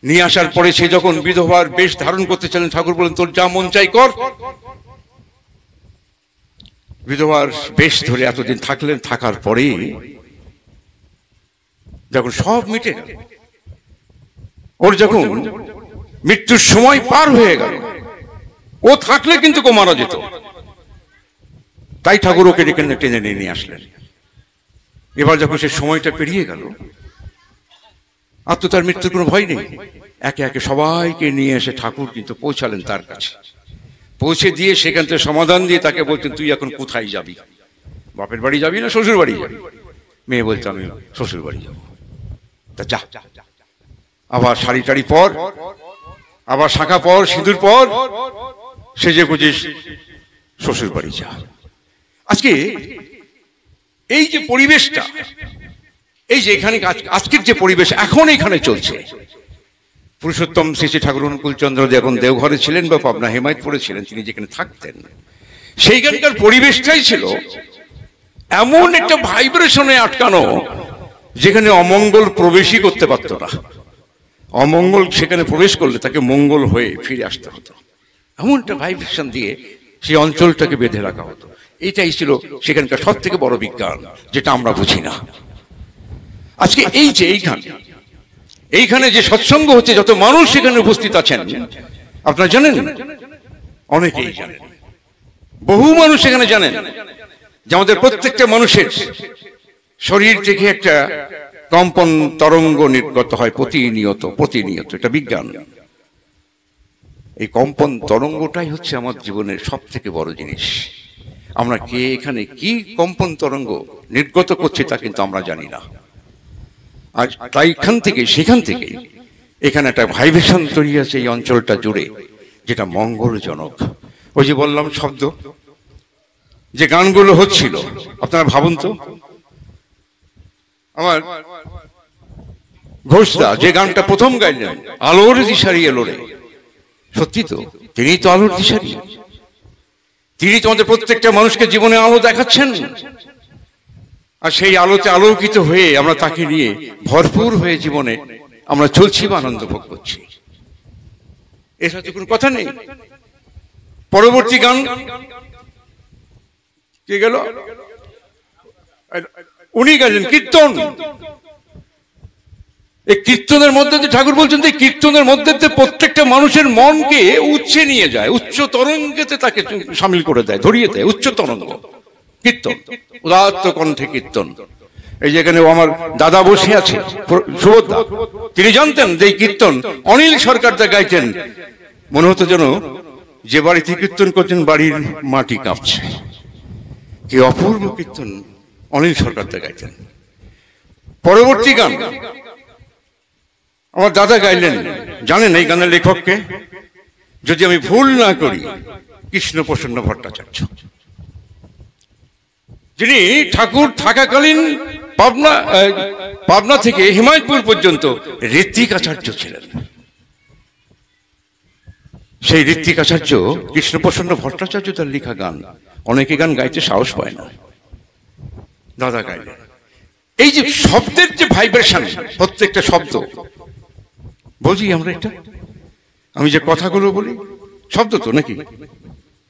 নিয়ে আসার পরে সে যখন বিধবার বেশ ধারণ করতে চাইলেন, ঠাকুর বলেন, তোর যা মন চাই কর। বিধবার বেশ ধরে এতদিন থাকলেন, থাকার পরে যখন সব মিটে গেল, ওর যখন মৃত্যুর সময় পার হয়ে গেল, ও থাকলে কিন্তু ও মারা যেত। তাই ঠাকুর ওকে টেনে নিয়ে আসলেন। এবার যখন সে সময়টা পেরিয়ে গেল, আর তো তার মৃত্যুর কোনো ভয় নেই, একে একে সবাইকে নিয়ে এসে ঠাকুর কিন্তু পৌঁছালেন তার কাছে। পৌঁছে দিয়ে সেখান থেকে সমাধান দিয়ে তাকে বলতেন, তুই এখন কোথায় যাবি? বাপের বাড়ি যাবি না শ্বশুর বাড়ি যাবি? মেয়ে বলতো, আমি শ্বশুর বাড়ি যাবো। তা যা, আবার শাড়ি টাড়ি পর, আবার শাঁখা পর, সিঁদুর পর, সেজে গুজে শ্বশুর বাড়ি যা। আজকে এই যে পরিবেশটা, এই যে এখানে আজকের যে পরিবেশ এখন এখানে চলছে, পুরুষোত্তম শ্রী শ্রী ঠাকুর অনুকূলচন্দ্র যখন দেওঘরে ছিলেন বা পাবনা হেমায়তপুরে ছিলেন, তিনি যেখানে থাকতেন, সেইখানকার পরিবেশটাই ছিল এমন একটা ভাইব্রেশনে আটকানো, যেখানে অমঙ্গল প্রবেশই করতে পারত না। অমঙ্গল সেখানে প্রবেশ করলে তাকে মঙ্গল হয়ে ফিরে আসতে হতো। এমন একটা ভাইব্রেশন দিয়ে সেই অঞ্চলটাকে বেঁধে রাখা হতো। এটাই ছিল সেখানকার সব থেকে বড় বিজ্ঞান, যেটা আমরা বুঝি না। আজকে এই যে এইখানে যে সৎসঙ্গ হচ্ছে, যত মানুষ সেখানে উপস্থিত আছেন, আপনারা জানেন, অনেকেই জানেন, বহু মানুষ সেখানে জানেন যে আমাদের প্রত্যেকটা মানুষের শরীর থেকে একটা কম্পন তরঙ্গ নির্গত হয় প্রতিনিয়ত। এটা বিজ্ঞান। এই কম্পন তরঙ্গটাই হচ্ছে আমার জীবনের সব থেকে বড় জিনিস। আমরা কে এখানে কি কম্পন তরঙ্গ নির্গত করছে তা কিন্তু আমরা জানি না। আর তাই সেখান থেকে এখানে একটা ভাইব্রেশন তৈরি আছে এই অঞ্চলটা জুড়ে, যেটা মঙ্গলজনক। ওই যে বললাম শব্দ, যে গানগুলো হচ্ছিল, আপনারা ভাবুন তো, আমার ঘোষদা যে গানটা প্রথম গাইলেন, আলোর দিশারি এলো রে, সত্যি তো তিনি তো আলোর দিশারি, তিনি তো আমাদের প্রত্যেকটা মানুষকে জীবনে আলো দেখাচ্ছেন। আর সেই আলোতে আলোকিত হয়ে আমরা তাকে নিয়ে ভরপুর হয়ে জীবনে আমরা চলছি বা আনন্দ ভোগ করছি, এর সাথে কোনো কথা নেই। পরবর্তী গান কে গেল? উনি গাইলেন কীর্তন। এই কীর্তনের মধ্যে যে ঠাকুর বলছেন, এই কীর্তনের মধ্যে প্রত্যেকটা মানুষের মনকে উচ্চে নিয়ে যায়, উচ্চ তরঙ্গেতে তাকে সামিল করে দেয়, ধরিয়ে দেয়। উচ্চ তরঙ্গ কীর্তন, উদাত্ত কণ্ঠে কীর্তন। এই যেখানে আমার দাদা বসে আছে সুবোধদা, তিনি জানতেন যে এই কীর্তন অনিল সরকার দা গাইতেন। মনে হতো যেন যে বাড়িতে কীর্তন করছেন বাড়ির মাটি কাঁপছে। কি অপূর্ব কীর্তন অনিল সরকার দা গাইতেন। পরবর্তী গান আমার দাদা গাইলেন, জানেন এই গানের লেখককে? যদি আমি ভুল না করি, কৃষ্ণপ্রসন্ন ভট্টাচার্য, যিনি ঠাকুর থাকাকালীন পাবনা থেকে হিমায়তপুর পর্যন্ত ঋত্বিক আচার্য ছিলেন। সেই ঋত্বিক আচার্য কৃষ্ণপ্রসন্ন ভট্টাচার্য তার লেখা গান, অনেকে গান গাইতে সাহস পায় না, দাদা গাইলেন। এই যে শব্দের যে ভাইব্রেশন, প্রত্যেকটা শব্দ বুঝি আমরা, এটা আমি যে কথাগুলো বলি শব্দ তো নাকি?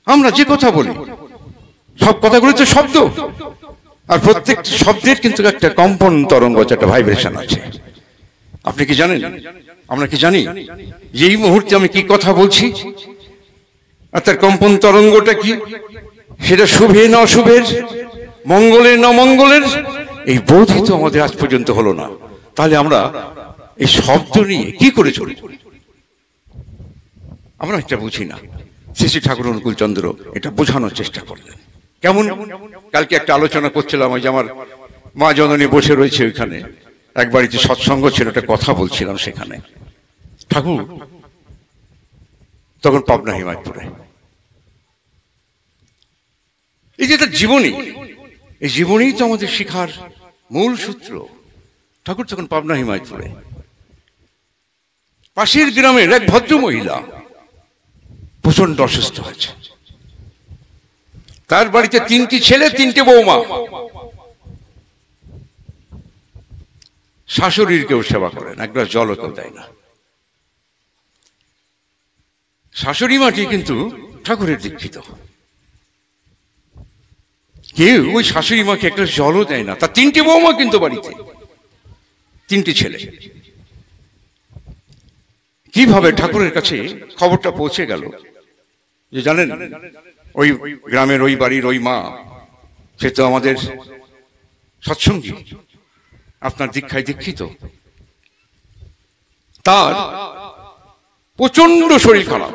আমরা যে কথা বলি সব কথাগুলো তো শব্দ, আর প্রত্যেকটা শব্দের কিন্তু একটা কম্পন তরঙ্গ, একটা ভাইব্রেশন আছে। আপনি কি জানেন, আমরা কি জানি যে এই মুহূর্তে আমি কি কথা বলছি আর তার কম্পন তরঙ্গটা কি? সেটা শুভে না অশুভের, মঙ্গলের না মঙ্গলের, এই বোধই তো আমাদের আজ পর্যন্ত হলো না। তাহলে আমরা এই শব্দ নিয়ে কি করে চলি? আমরা এটা বুঝি না। শ্রী শ্রী ঠাকুর অনুকূল চন্দ্র এটা বোঝানোর চেষ্টা করলেন। কেমন? কালকে একটা আলোচনা করছিলাম, ওই যে আমার মা জননী বসে রয়েছে ওইখানে, এক বাড়িতে সৎসঙ্গ ছিল, একটা কথা বলছিলাম সেখানে। ঠাকুর তখন পাবনা হিমায়তপুরে, এই যে তার জীবনী, এই জীবনী তো আমাদের শিখার মূল সূত্র। ঠাকুর তখন পাবনা হিমায়তপুরে, পাশের গ্রামের এক ভদ্র মহিলা প্রচন্ড অসুস্থ হয়েছে। তার বাড়িতে 3টি ছেলে, 3টে বৌমা, শাশুড়ির কেউ সেবা করেন, এক গ্লাস জলও কেউ দেয় না। শাশুড়ি মাটি কিন্তু ঠাকুরের দীক্ষিত, কেউ ওই শাশুড়ি মাকে একটা জলও দেয় না। তার 3টে বৌমা কিন্তু বাড়িতে, 3টি ছেলে। কিভাবে ঠাকুরের কাছে খবরটা পৌঁছে গেল যে জানেন, ওই গ্রামের ওই বাড়ির ওই মা, সে তো আমাদের সৎসঙ্গী, আপনার দীক্ষায় দীক্ষিত। তার প্রচন্ড শরীর খারাপ,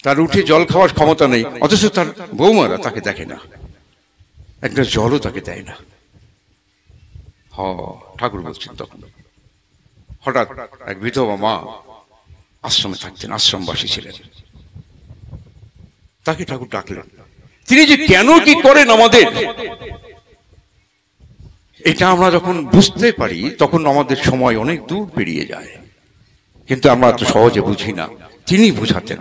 তার উঠে জল খাওয়ার ক্ষমতা নেই, অথচ তার বৌমারা তাকে দেখে না, একটা জলও তাকে দেয় না। ঠাকুর বলছেন তখন হঠাৎ এক বিধবা মা আশ্রমে থাকতেন, আশ্রমবাসী ছিলেন, তাকে ঠাকুর ডাকলেন। তিনি যে কেন কি করেন আমাদের, এটা আমরা যখন বুঝতে পারি তখন আমাদের সময় অনেক দূর পেরিয়ে যায়, কিন্তু আমরা তো সহজে বুঝি না। তিনি বুঝাতেন।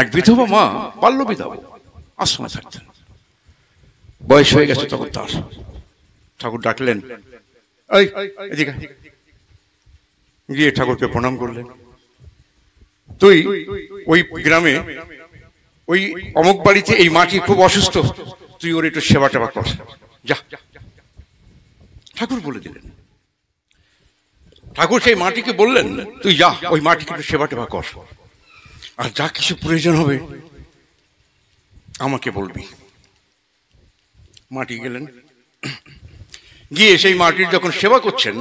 এক বিধবা মা, বাল্য বিধবা, আশ্রমে থাকতেন, বয়স হয়ে গেছে তখন তার। ঠাকুর ডাকলেন, এদিকে গিয়ে ঠাকুরকে প্রণাম করলেন। তুই ওই গ্রামে ওই অমুক বাড়িতে এই মাটি খুব অসুস্থ, তুই ওর একটু সেবা টেবা কর, যা। ঠাকুর বলে দিলেন। ঠাকুর সেই মাটিকে বললেন, তুই যা, ওই মাটিকে একটু সেবা টেবা কর, আর যা কিছু প্রয়োজন হবে আমাকে বলবি। মাটি গেলেন, গিয়ে সেই মাটির যখন সেবা করছেন,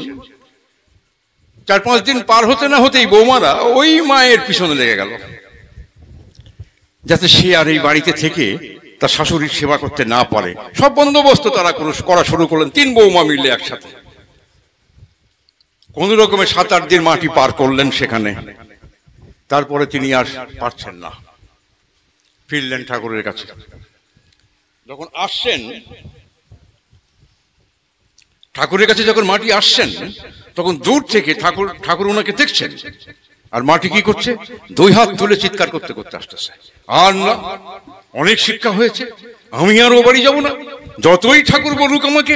4-5 দিন পার হতে না হতেই বৌমারা ওই মায়ের পিছনে লেগে গেল, যাতে সে আর এই বাড়িতে থেকে তার শাশুড়ির সেবা করতে না পারে। সব বন্দোবস্ত তারা করা শুরু করলেন, 3 বৌমা মিলে একসাথে। কোন রকমে 7-8 দিন মাটি পার করলেন সেখানে। তারপরে তিনি আর পারছেন না, ফিরলেন ঠাকুরের কাছে। যখন আসছেন ঠাকুরের কাছে, যখন মাটি আসছেন, তখন দূর থেকে ঠাকুর ওনাকে দেখছেন, আর মাটি কি করছে, 2 হাত তুলে চিৎকার করতে করতে আসতেছে, আর না, অনেক শিক্ষা হয়েছে, আমি আর ও বাড়ি যাব না, যতই ঠাকুর বলুক আমাকে,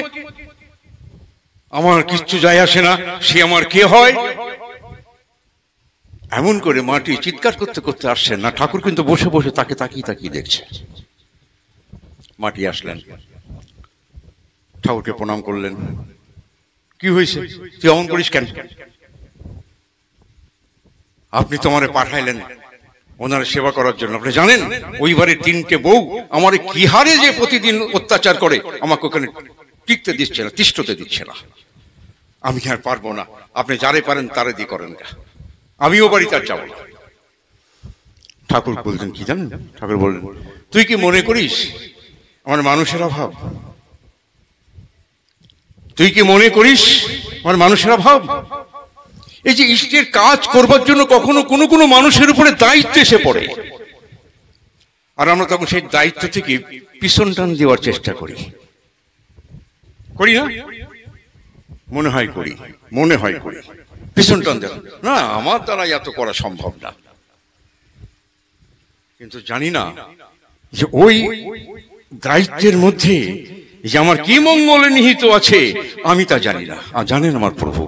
আমার কিচ্ছু যায় আসে না, সে আমার কে হয়। এমন করে মাটি চিৎকার করতে করতে আসছেন না, ঠাকুর কিন্তু বসে বসে তাকে তাকিয়ে তাকিয়ে দেখছে। মাটি আসলেন, ঠাকুরকে প্রণাম করলেন। কি হয়েছে, তুই অমন করিস কেন? আপনি তো আমারে পাঠাইলেন ওনার সেবা করার জন্য। আপনি জানেন ওই বাড়ির 3টে বউ আমার কি হারে যে প্রতিদিন অত্যাচার করে, আমাকে ওখানে টিকতে দিচ্ছে না, তিষ্ঠতে দিচ্ছে না। আমি আর পারবো না, আপনি যারে পারেন তারে দিয়ে করেন না, আমিও বাড়ি তার যাবো না। ঠাকুর বলতেন কি জানেন, ঠাকুর বললেন, তুই কি মনে করিস আমার মানুষের অভাব? তুই কি মনে করিস আমার মানুষের অভাব? এই যে ইষ্টের কাজ করবার জন্য কখনো কোনো কোনো মানুষের উপরে দায়িত্ব এসে পড়ে, আর আমরা তখন সেই দায়িত্ব থেকে পিছন টান দেওয়ার চেষ্টা করি, করি না? মনে হয় করি, পিছন টান দেওয়া, না আমার দ্বারা এত করা সম্ভব না। কিন্তু জানি না যে ওই দায়িত্বের মধ্যে যে আমার কি মঙ্গলে নিহিত আছে আমি তা জানি না, আর জানেন আমার প্রভু।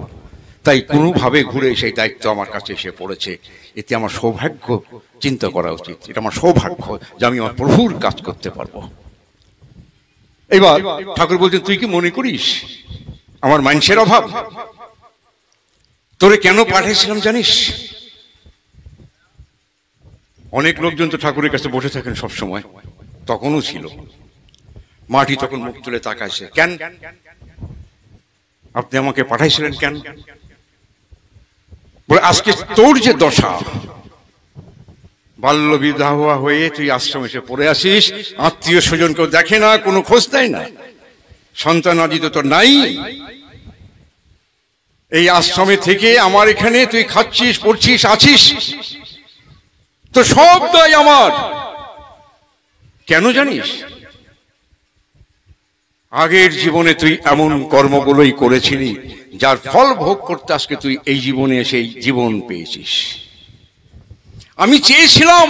তাই কোনোভাবে ঘুরে সেই দায়িত্ব আমার কাছে এসে পড়েছে, এতে আমার সৌভাগ্য চিন্তা করা উচিত। এটা আমার সৌভাগ্য যে আমি আমার প্রভুর কাজ করতে পারবো। এবার ঠাকুর বলছেন, তুই কি মনে করিস আমার মানুষের অভাব? তোরে কেন পাঠিয়েছিলাম জানিস? অনেক লোকজন তো ঠাকুরের কাছে বসে থাকেন সব সময়, তখনও ছিল। মাটি তখন মুখ তুলে তাকাইছে, কেন আপনি আমাকে পাঠাইছিলেন কেন? বলে, আজকে তোর যে দশা, বাল্য বিবাহ হয়ে তুই আশ্রমে এসে পড়ে আসিস, আত্মীয় স্বজন কেউ দেখে না, কোনো খোঁজ দেয় না, সন্তান আদি তো তোর নাই। এই আশ্রমে থেকে আমার এখানে তুই খাচ্ছিস, পড়ছিস, আছিস, তো সব দায় আমার। কেন জানিস? আগের জীবনে তুই এমন কর্মগুলোই করেছিলি যার ফল ভোগ করতে আজকে তুই এই জীবনে সেই জীবন পেয়েছিস। আমি চেয়েছিলাম,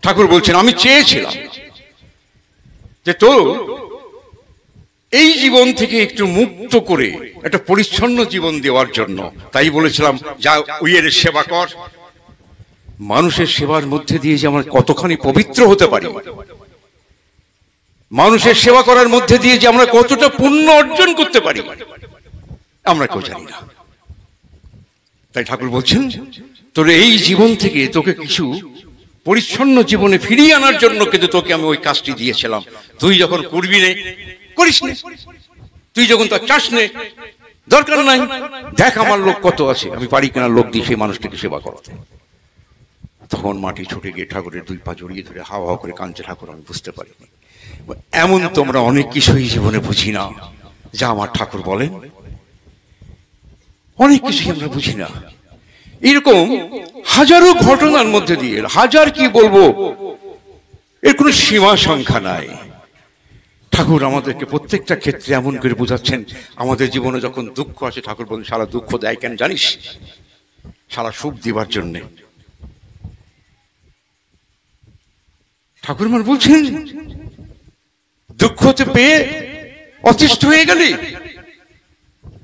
ঠাকুর বলছেন, আমি চেয়েছিলাম যে তোর এই জীবন থেকে একটু মুক্ত করে একটা পরিচ্ছন্ন জীবন দেওয়ার জন্য। তাই বলেছিলাম, যা উইয়ের সেবা কর। মানুষের সেবার মধ্যে দিয়ে যে আমরা কতখানি পবিত্র হতে পারি, মানুষের সেবা করার মধ্যে দিয়ে যে আমরা কতটা পুণ্য অর্জন করতে পারি, আমরা কেউ জানি না। তাই ঠাকুর বলছেন, তোর এই জীবন থেকে তোকে কিছু পরিচ্ছন্ন জীবনে ফিরিয়ে আনার জন্য কিন্তু তোকে আমি ওই কাজটি দিয়েছিলাম। তুই যখন করবি নে, করিস নে, তুই যখন তার চাস নে, দরকার নাই, দেখ আমার লোক কত আছে, আমি পারি কিনা লোক দিয়ে সেই মানুষটাকে সেবা করতে। তখন মাটি ছুটে গিয়ে ঠাকুরের 2 পা জড়িয়ে ধরে হাওয়া হাওয়া করে কাঁদছে, ঠাকুর আমি বুঝতে পারিনি। এমন তোমরা অনেক কিছুই জীবনে বুঝি না, যা আমার ঠাকুর বলেন, অনেক কিছুই আমরা বুঝি না। এরকম হাজারো ঘটনার মধ্যে দিয়ে, হাজার কি বলবো, এর কোনো সীমা সংখ্যা নাই। ঠাকুর আমাদেরকে প্রত্যেকটা ক্ষেত্রে এমন করে বোঝাচ্ছেন। আমাদের জীবনে যখন দুঃখ আসে, ঠাকুর বলেন, সারা দুঃখ দেয় কেন জানিস? সারা সুখ দিবার জন্যে। ঠাকুর মান বলছেন, দুঃখতে পেয়ে অতিষ্ঠ হয়ে গেলি,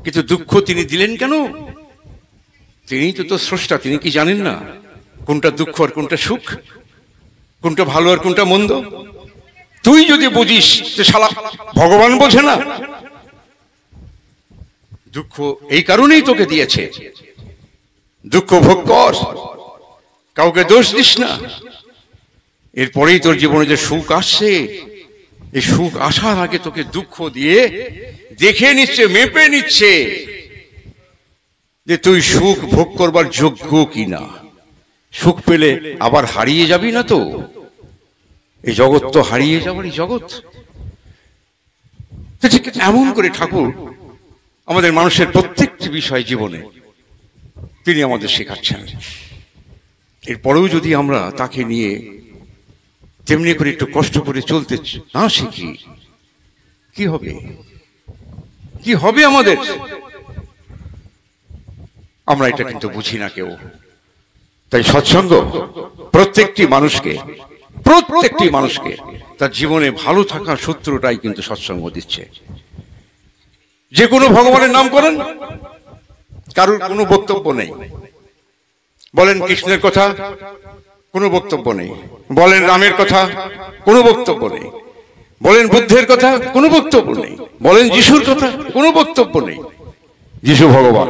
কিন্তু দুঃখ তিনি দিলেন কেন? তিনি তো স্রষ্টা, তিনি কি জানেন না কোনটা দুঃখ আর কোনটা সুখ, কোনটা ভালো আর কোনটা মন্দ? তুই যদি বুঝিস যে শালা ভগবান বোঝে না, দুঃখ এই কারণেই তোকে দিয়েছে, দুঃখ ভোগ কর, কাউকে দোষ দিস না। এরপরেই তোর জীবনে যে সুখ আসছে, এই সুখ আসার আগে তোকে দুঃখ দিয়ে দেখে নিচ্ছে, মেপে নিচ্ছে যে তুই সুখ ভোগ করবার যোগ্য কিনা। সুখ পেলে আবার হারিয়ে যাবি না তো? এই জগৎ তো হারিয়ে যাবারই জগৎ। ঠিক এমন করে ঠাকুর আমাদের মানুষের প্রত্যেকটি বিষয় জীবনে তিনি আমাদের শেখাচ্ছেন। এরপরেও যদি আমরা তাকে নিয়ে তেমনি করে একটু কষ্ট করে চলতে না শিখি, কি হবে? কি হবে আমাদের? আমরা এটা কিন্তু বুঝি না কেউ। তাই সৎসঙ্গ প্রত্যেকটি মানুষকে তার জীবনে ভালো থাকার সূত্রটাই কিন্তু সৎসঙ্গ দিচ্ছে। যে কোনো ভগবানের নাম করেন, কারোর কোনো বক্তব্য নেই। বলেন কৃষ্ণের কথা, কোনো বক্তব্য নেই। বলেন রামের কথা, কোনো বক্তব্য নেই। বলেন বুদ্ধের কথা, কোনো বক্তব্য নেই। বলেন যিশুর কথা, কোনো বক্তব্য নেই। যিশু ভগবান,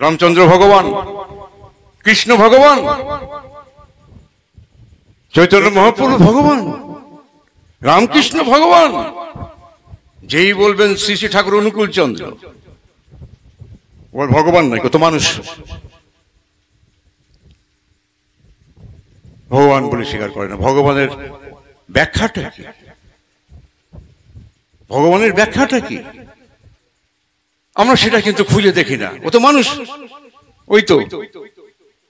রামচন্দ্র ভগবান, কৃষ্ণ ভগবান, চৈতন্য মহাপ্রভু ভগবান, রামকৃষ্ণ ভগবান। যেই বলবেন শ্রী শ্রী ঠাকুর অনুকূল চন্দ্র, ওর ভগবান নয়, কত মানুষ ভগবান বলে স্বীকার করে না। ভগবানের ব্যাখ্যাটা কি? ভগবানের ব্যাখ্যাটা কি আমরা সেটা কিন্তু খুঁজে দেখি না। ও তো মানুষ। ওই তো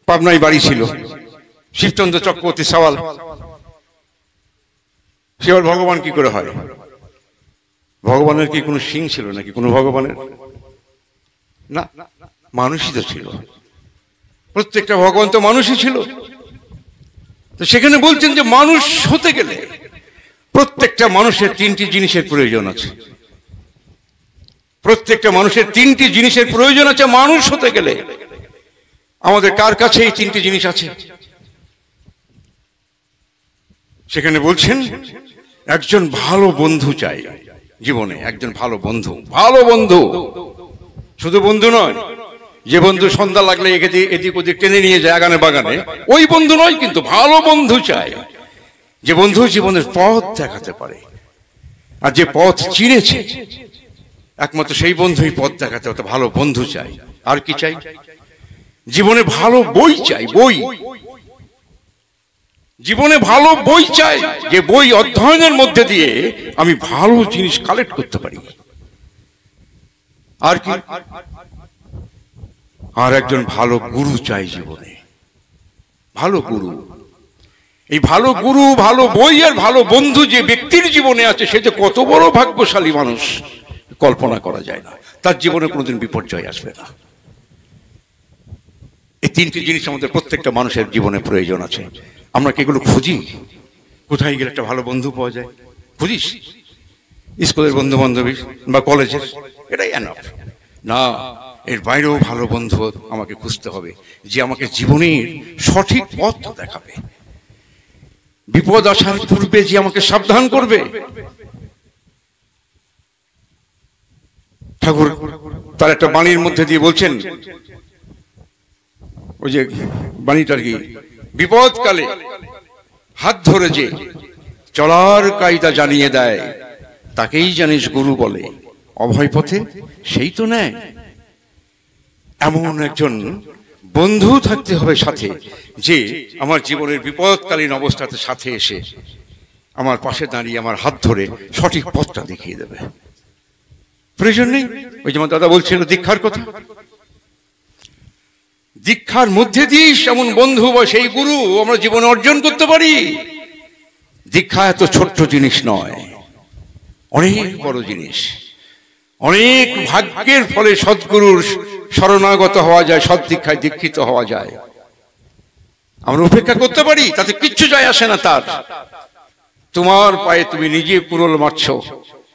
পাবনায় বাড়ি ছিল শিবচন্দ্র চক্রবর্তী সওয়াল, সে আবার ভগবান কি করে হয়? ভগবানের কি কোনো সিং ছিল নাকি কোনো ভগবানের? না, মানুষই তো ছিল। প্রত্যেকটা ভগবান তো মানুষই ছিল। তো সেখানে বলছেন যে মানুষ হতে গেলে প্রত্যেকটা মানুষের তিনটি জিনিসের প্রয়োজন আছে। প্রত্যেকটা মানুষের তিনটি জিনিসের প্রয়োজন আছে মানুষ হতে গেলে। আমাদের কার কাছে এই তিনটি জিনিস আছে? সেখানে বলছেন একজন ভালো বন্ধু চাই জীবনে। একজন ভালো বন্ধু, ভালো বন্ধু, শুধু বন্ধু নয় যে বন্ধু সন্ধ্যা লাগলে এদিক ওদিক টেনে নিয়ে যায় আগানে বাগানে, ওই বন্ধু নয়, কিন্তু ভালো বন্ধু চাই। যে বন্ধু জীবনের পথ দেখাতে পারে, আর যে পথ চিনেছে একমাত্র সেই বন্ধুই পথ দেখাতে হতো। ভালো বন্ধু চাই। আর কি চাই? জীবনে ভালো বই চাই। বই, জীবনে ভালো বই চাই, যে বই অধ্যয়নের মধ্যে দিয়ে আমি ভালো জিনিস কালেক্ট করতে পারি। আর কি? আর একজন ভালো গুরু চাই জীবনে। ভালো গুরু। এই ভালো গুরু, ভালো বই আর ভালো বন্ধু যে ব্যক্তির জীবনে আছে, সে যে কত বড় ভাগ্যশালী মানুষ কল্পনা করা যায় না। তার জীবনে কোনোদিন বিপর্যয় আসবে না। এই তিনটি জিনিস আমাদের প্রত্যেকটা মানুষের জীবনে প্রয়োজন আছে। আমরা কি এগুলো খুঁজি? কোথায় গেলে একটা ভালো বন্ধু পাওয়া যায়? খুঁজিস? স্কুলের বন্ধু বান্ধবী বা কলেজের, এটাই এনাফ না। এর বাইরেও ভালো বন্ধু আমাকে খুঁজতে হবে, যে আমাকে জীবনের সঠিক পথ দেখাবে। বিপদ আসার পূর্বে যে আমাকে সাবধান করবে। ঠাকুর তার একটা বাণীর মধ্যে দিয়ে বলছেন, ওই যে বাণীটার কি, বিপদকালে হাত ধরে যে চলার কায়দা জানিয়ে দেয়, তাকেই জানিস গুরু বলে। অভয় পথে সেই তো নেয়। এমন একজন বন্ধু থাকতে হবে সাথে, যে আমার জীবনের বিপদকালীন অবস্থাতে সাথে এসে আমার পাশে দাঁড়িয়ে আমার হাত ধরে সঠিক পথটা দেখিয়ে দেবে। প্রয়োজন নেই ওই যেমন দাদা বলছিল দীক্ষার কথা। দীক্ষার মধ্যে দিয়ে এমন বন্ধু বা সেই গুরু আমরা জীবনে অর্জন করতে পারি। দীক্ষা এত ছোট্ট জিনিস নয়, অনেক বড় জিনিস। অনেক ভাগ্যের ফলে সদ্গুরুর শরণাগত হওয়া যায়, সৎ দীক্ষায় দীক্ষিত হওয়া যায়। আমরা উপেক্ষা করতে পারি, তাতে কিচ্ছু যায় আসে না তার। তোমার পায়ে তুমি নিজে কুড়োল মারছ,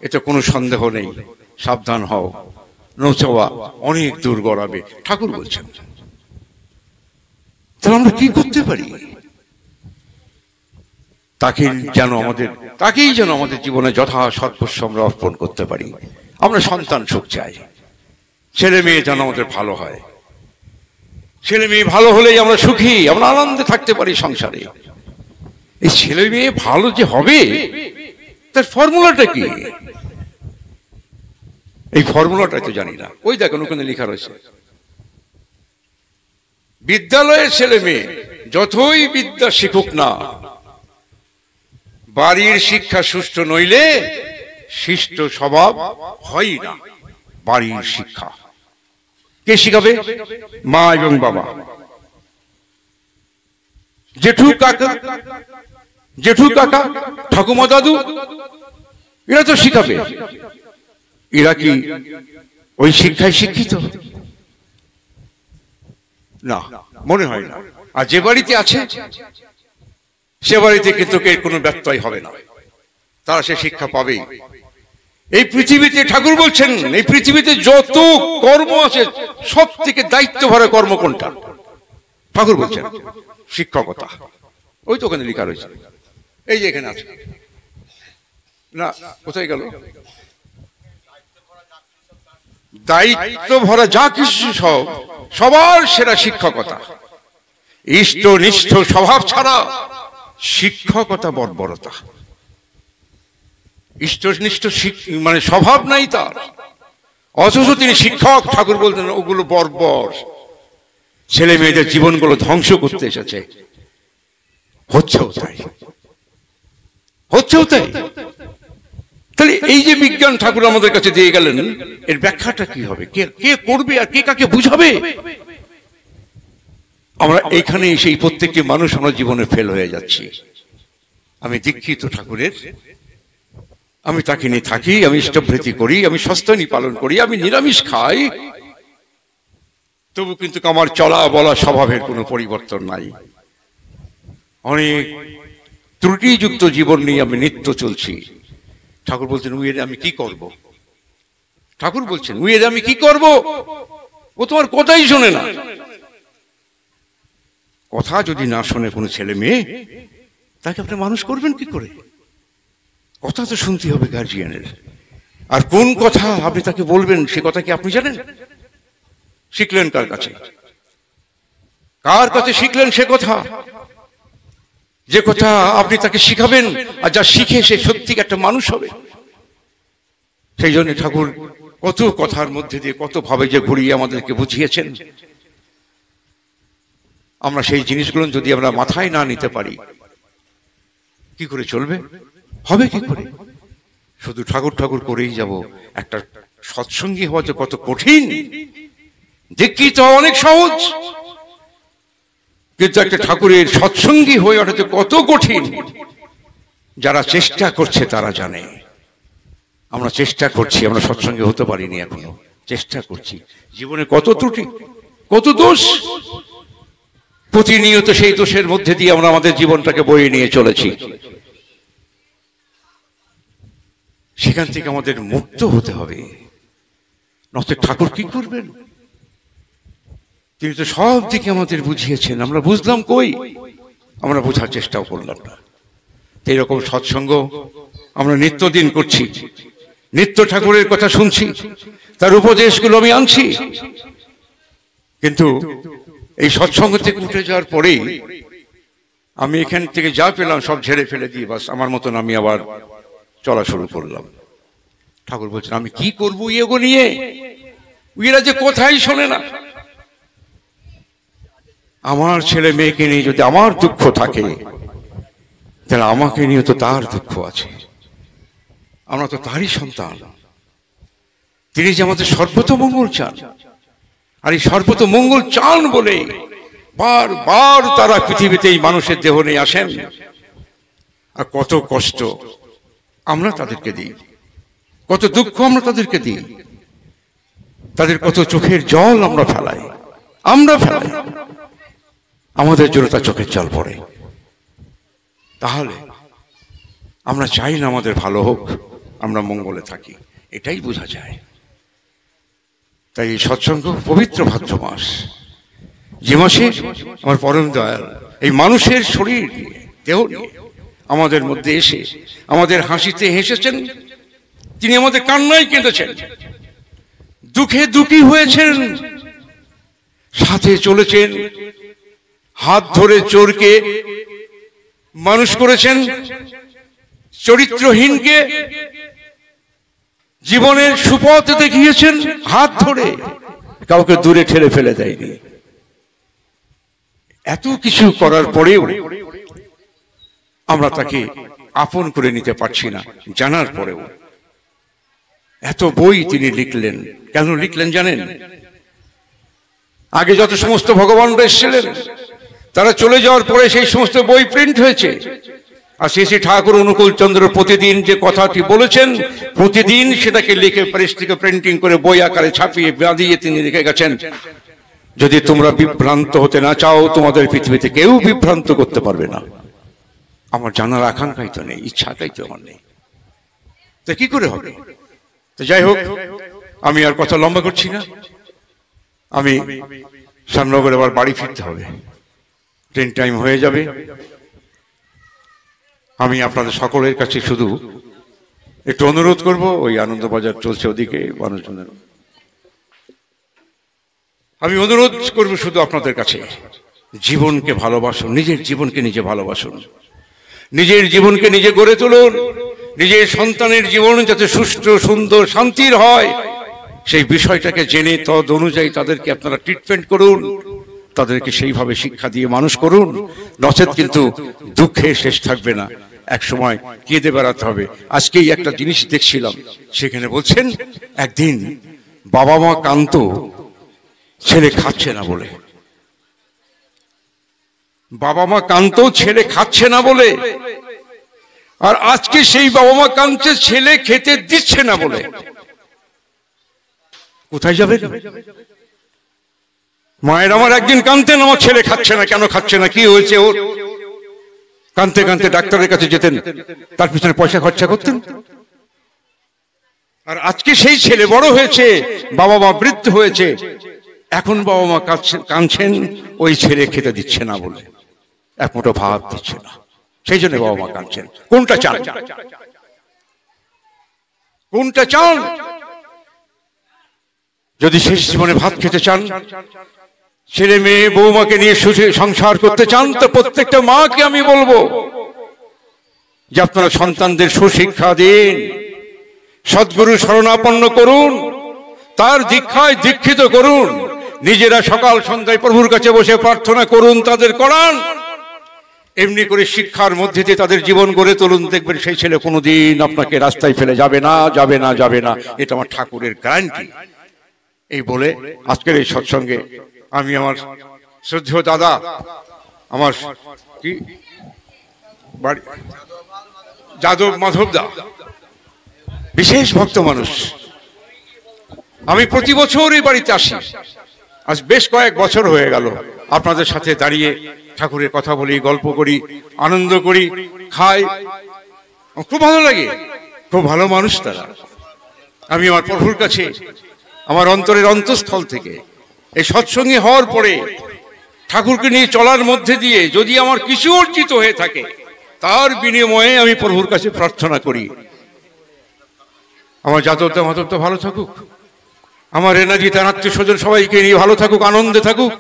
এতে কোনো সন্দেহ নেই। সাবধান হও, নৌচা অনেক দূর গড়াবে, ঠাকুর বলছেন। তাহলে আমরা কি করতে পারি? তাকেই যেন আমাদের জীবনে যথা সর্বস্ব আমরা অর্পণ করতে পারি। আমরা সন্তান সুখ চাই, ছেলে মেয়ে যেন আমাদের ভালো হয়। ছেলে মেয়ে ভালো হলেই আমরা সুখী, আমরা আনন্দে থাকতে পারি সংসারে। এই ছেলে মেয়ে ভালো যে হবে, তার ফর্মুলাটা কি? এই ফর্মুলাটা তো জানি না। ওই দেখুন ওখানে লেখা রয়েছে, বিদ্যালয়ের ছেলে মেয়ে যতই বিদ্যা শিখুক না, বাড়ির শিক্ষা সুষ্ঠু নইলে শিষ্ট স্বভাব হয় না। বাড়ির শিক্ষা কে শিখাবে? মা এবং বাবা, জেঠু কাকা, ঠাকুমা, দাদু, এরা তো শিখাবে। এরা কি ওই শিক্ষায় শিক্ষিত? না, মনে হয় না। আর যে বাড়িতে আছে সে বাড়িতে কিন্তু কোনো ব্যত্যয় হবে না, তারা সে শিক্ষা পাবেই। এই পৃথিবীতে ঠাকুর বলছেন, এই পৃথিবীতে যত কর্ম আছে সব থেকে দায়িত্ব ভরা কর্ম কোনটা? ঠাকুর বলছেন শিক্ষকতা। ওই তো ওখানে লেখা রয়েছে, এই যে এখানে আছে না, কোথায় গেল? দায়িত্ব ভরা যা কিছু সবার সেরা শিক্ষকতা। ইষ্টনিষ্ঠ স্বভাব ছাড়া শিক্ষকতা বর্বরতা। ইষ্টনিষ্ঠ মানে স্বভাব নাই তার, অথচ তিনি শিক্ষক। ঠাকুর বলতেন ওগুলো বর্বর, ছেলে মেয়েদের জীবনগুলো ধ্বংস করতে এসেছে। হচ্ছেও তাই। তাহলে এই যে বিজ্ঞান ঠাকুর আমাদের কাছে দিয়ে গেলেন, এর ব্যাখ্যাটা কি হবে? কে করবে আর কে কাকে বুঝাবে? আমরা এইখানে সেই প্রত্যেকটি মানুষ আমরা জীবনে ফেল হয়ে যাচ্ছি। আমি দীক্ষিত ঠাকুরের, আমি তাকে নিয়ে থাকি, আমি ইষ্টভৃতি করি, আমি সস্তানি পালন করি, আমি নিরামিষ খাই, তবু কিন্তু আমার চলা বলা স্বভাবের কোনো পরিবর্তন নাই। অনেক ত্রুটিযুক্ত জীবন নিয়ে আমি নিত্য চলছি। ঠাকুর বলছেন উইয়ের আমি কি করব? ঠাকুর বলছেন উইয়ের আমি কি করব? ও তোমার কথাই শোনে না। কথা যদি না শোনে কোনো ছেলে মেয়ে, তাকে আপনি মানুষ করবেন কি করে? কথা তো শুনতে হবে গার্জিয়ানের। আর কোন কথা আপনি তাকে বলবেন সে কথা কি আপনি জানেন? শিখলেন কার কাছে? কার কাছে শিখলেন সে কথা? যে কথা আপনি তাকে শিখাবেন, আর যা শিখে সে সত্যি একটা মানুষ হবে। সেই জন্য ঠাকুর কত কথার মধ্যে দিয়ে কত ভাবে যে ঘুরিয়ে আমাদেরকে বুঝিয়েছেন। আমরা সেই জিনিসগুলো যদি আমরা মাথায় না নিতে পারি, কি করে চলবে? হবে কি করে? শুধু ঠাকুর ঠাকুর করেই যাব। একটা সৎসঙ্গী হওয়া যে কত কঠিন, দীক্ষিত হওয়া অনেক সহজ, কিন্তু একটা ঠাকুরের সৎসঙ্গী হয়ে ওঠা যে কত কঠিন, যারা চেষ্টা করছে তারা জানে। আমরা চেষ্টা করছি, আমরা সৎসঙ্গী হতে পারিনি এখনো, চেষ্টা করছি। জীবনে কত ত্রুটি, কত দোষ, প্রতিনিয়ত সেই দোষের মধ্যে দিয়ে আমরা আমাদের জীবনটাকে বয়ে নিয়ে চলেছি। সেখান থেকে আমাদের মুক্ত হতে হবে, নয়তো ঠাকুর কি করবেন? তিনি তো সব দিকে আমাদের বুঝিয়েছেন, আমরা বুঝলাম কই? আমরা বোঝার চেষ্টাও করলাম না। এইরকম সৎসঙ্গ আমরা নিত্যদিন করছি, নিত্য ঠাকুরের কথা শুনছি, তার উপদেশগুলো আমি আনছি, কিন্তু এই সৎসঙ্গ থেকে উঠে যাওয়ার পরেই আমি এখান থেকে যা পেলাম সব ঝেড়ে ফেলে দিয়ে বাস আমার মতন আমি আবার চলা শুরু করলাম। ঠাকুর বলছেন আমি কি করবো এগো নিয়ে? এরা যে কোথায় শোনে না। আমার ছেলে মেয়েকে নিয়ে যদি আমার দুঃখ থাকে, তাহলে আমাকে নিয়ে তো তার দুঃখ আছে। আমরা তো তারই সন্তান। তিনি যে আমাদের সর্বত মঙ্গল চান, আর এই সর্বত মঙ্গল চান বলে বারবার তারা পৃথিবীতে এই মানুষের দেহ নিয়ে আসেন। আর কত কষ্ট আমরা তাদেরকে দিই, কত দুঃখ আমরা তাদেরকে দিই, তাদের কত চোখের জল আমরা ফেলাই। আমাদের জন্য তার চোখের জল পড়ে। তাহলে আমরা চাই না আমাদের ভালো হোক, আমরা মঙ্গলে থাকি, এটাই বোঝা যায়। তাই এই সৎসঙ্গ পবিত্র ভাদ্র মাস, যে মাসে আমার পরম দয়াল এই মানুষের শরীর নিয়ে, দেহ নিয়ে আমাদের মধ্যে এসে আমাদের হাসিতে হেসেছেন, তিনি আমাদের কান্নায় কেঁদেছেন, দুঃখে দুঃখী হয়েছেন, সাথে চলেছেন, হাত ধরে চোরকে মানুষ করেছেন, চরিত্রহীনকে জীবনের সুপথ দেখিয়েছেন হাত ধরে, কাউকে দূরে ঠেলে ফেলে দেয়নি। এত কিছু করার পরেও আমরা তাকে আপন করে নিতে পারছি না, জানার পরেও। এত বই তিনি লিখলেন, কেন লিখলেন জানেন? আগে যত সমস্ত ভগবানরা এসেছিলেন তারা চলে যাওয়ার পরে সেই সমস্ত বই প্রিন্ট হয়েছে, আর শ্রী ঠাকুর অনুকূল চন্দ্র প্রতিদিন যে কথাটি বলেছেন প্রতিদিন সেটাকে লিখে প্রেস থেকে প্রিন্টিং করে বই আকারে ছাপিয়ে বাঁধিয়ে তিনি লিখে গেছেন, যদি তোমরা বিভ্রান্ত হতে না চাও তোমাদের পৃথিবীতে কেউ বিভ্রান্ত করতে পারবে না। আমার জানার আকাঙ্ক্ষাই তো নেই, ইচ্ছাটাই তো আমার নেই, তো কি করে হবে? তো যাই হোক, আমি আর কথা লম্বা করছি না, আমি শ্যামনগর আবার বাড়ি ফিরতে হবে, ট্রেন টাইম হয়ে যাবে। আমি আপনাদের সকলের কাছে শুধু একটু অনুরোধ করব, ওই আনন্দবাজার চলছে ওদিকে মানুষজনের, আমি অনুরোধ করব শুধু আপনাদের কাছে, জীবনকে ভালোবাসুন, নিজের জীবনকে নিজে ভালোবাসুন, নিজের জীবনকে নিজে গড়ে তুলুন, নিজের সন্তানের জীবন যাতে সুষ্ঠু সুন্দর শান্তির হয় সেই বিষয়টাকে জেনে তদ অনুযায়ী তাদেরকে আপনারা ট্রিটমেন্ট করুন, তাদেরকে সেইভাবে শিক্ষা দিয়ে মানুষ করুন, নচেত কিন্তু দুঃখে শেষ থাকবে না, এক সময় কেঁদে বেড়াতে হবে। আজকেই একটা জিনিস দেখছিলাম, সেখানে বলছেন একদিন বাবা মা কাঁদতো ছেলে খাচ্ছে না বলে, বাবা মা কাঁদতো ছেলে খাচ্ছে না বলে, আর আজকে সেই বাবা মা কাঁদছে ছেলে খেতে দিচ্ছে না বলে। কোথায় যাবে? মায়ের আমার একদিন কাঁদতেন, আমার ছেলে খাচ্ছে না, কেন খাচ্ছে না, কি হয়েছে ওর? কাঁদতে কাঁদতে ডাক্তারের কাছে যেতেন, তার পিছনে পয়সা খরচা করতেন। আর আজকে সেই ছেলে বড় হয়েছে, বাবা মা বৃদ্ধ হয়েছে, এখন বাবা মা কাঁদছেন ওই ছেলে খেতে দিচ্ছে না বলে, এক মুঠো ভাত দিচ্ছে না, সেই জন্য বাবা মা কাঁদছেন। কোনটা চান? কোনটা চান? যদি শেষ জীবনে ভাত খেতে চান, ছেলে মেয়ে বৌমাকে নিয়ে সুখে সংসার করতে চান, তো প্রত্যেকটা মাকে আমি বলবো যে আপনারা সন্তানদের সুশিক্ষা দিন, সদ্গুরু শরণাপন্ন করুন, তার দীক্ষায় দীক্ষিত করুন, নিজেরা সকাল সন্ধ্যায় প্রভুর কাছে বসে প্রার্থনা করুন, তাদের করান, এমনি করে শিক্ষার মধ্যে দিয়ে তাদের জীবন গড়ে তুলুন। দেখবেন সেই ছেলে কোনোদিন আপনাকে রাস্তায় ফেলে যাবে না, যাবে না, যাবে না, এটা আমার ঠাকুরের গ্যারান্টি। এই বলে আজকের এই সৎসঙ্গে আমি আমার শ্রদ্ধেয় দাদা, আমার কি বাড়ি যাদব মাধব দা, বিশেষ ভক্ত মানুষ, আমি প্রতি বছর এই বাড়িতে আসি, আজ বেশ কয়েক বছর হয়ে গেল আপনাদের সাথে দাঁড়িয়ে ঠাকুরের কথা বলি, গল্প করি, আনন্দ করি, খাই, খুব ভালো লাগে, খুব ভালো মানুষ তারা। আমি আমার প্রভুর কাছে আমার অন্তরের অন্তঃস্থল থেকে এই সৎসঙ্গী হওয়ার পরে ঠাকুরকে নিয়ে চলার মধ্যে দিয়ে যদি আমার কিছু অর্জিত হয়ে থাকে, তার বিনিময়ে আমি প্রভুর কাছে প্রার্থনা করি আমার যাদবদা মাধবদা ভালো থাকুক, আমার এনার্জি তার আত্মীয় স্বজন সবাইকে নিয়ে ভালো থাকুক, আনন্দে থাকুক,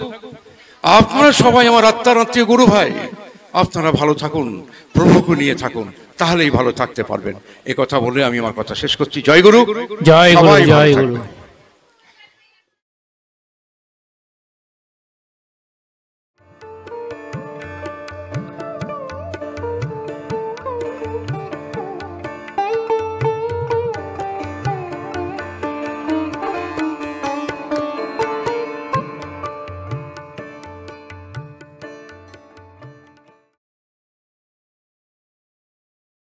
আপনারা সবাই আমার আত্মার আত্মীয় গুরু ভাই, আপনারা ভালো থাকুন, প্রভুকে নিয়ে থাকুন, তাহলেই ভালো থাকতে পারবেন। এই কথা বলে আমি আমার কথা শেষ করছি। জয় গুরু, জয় গুরু, জয় গুরু।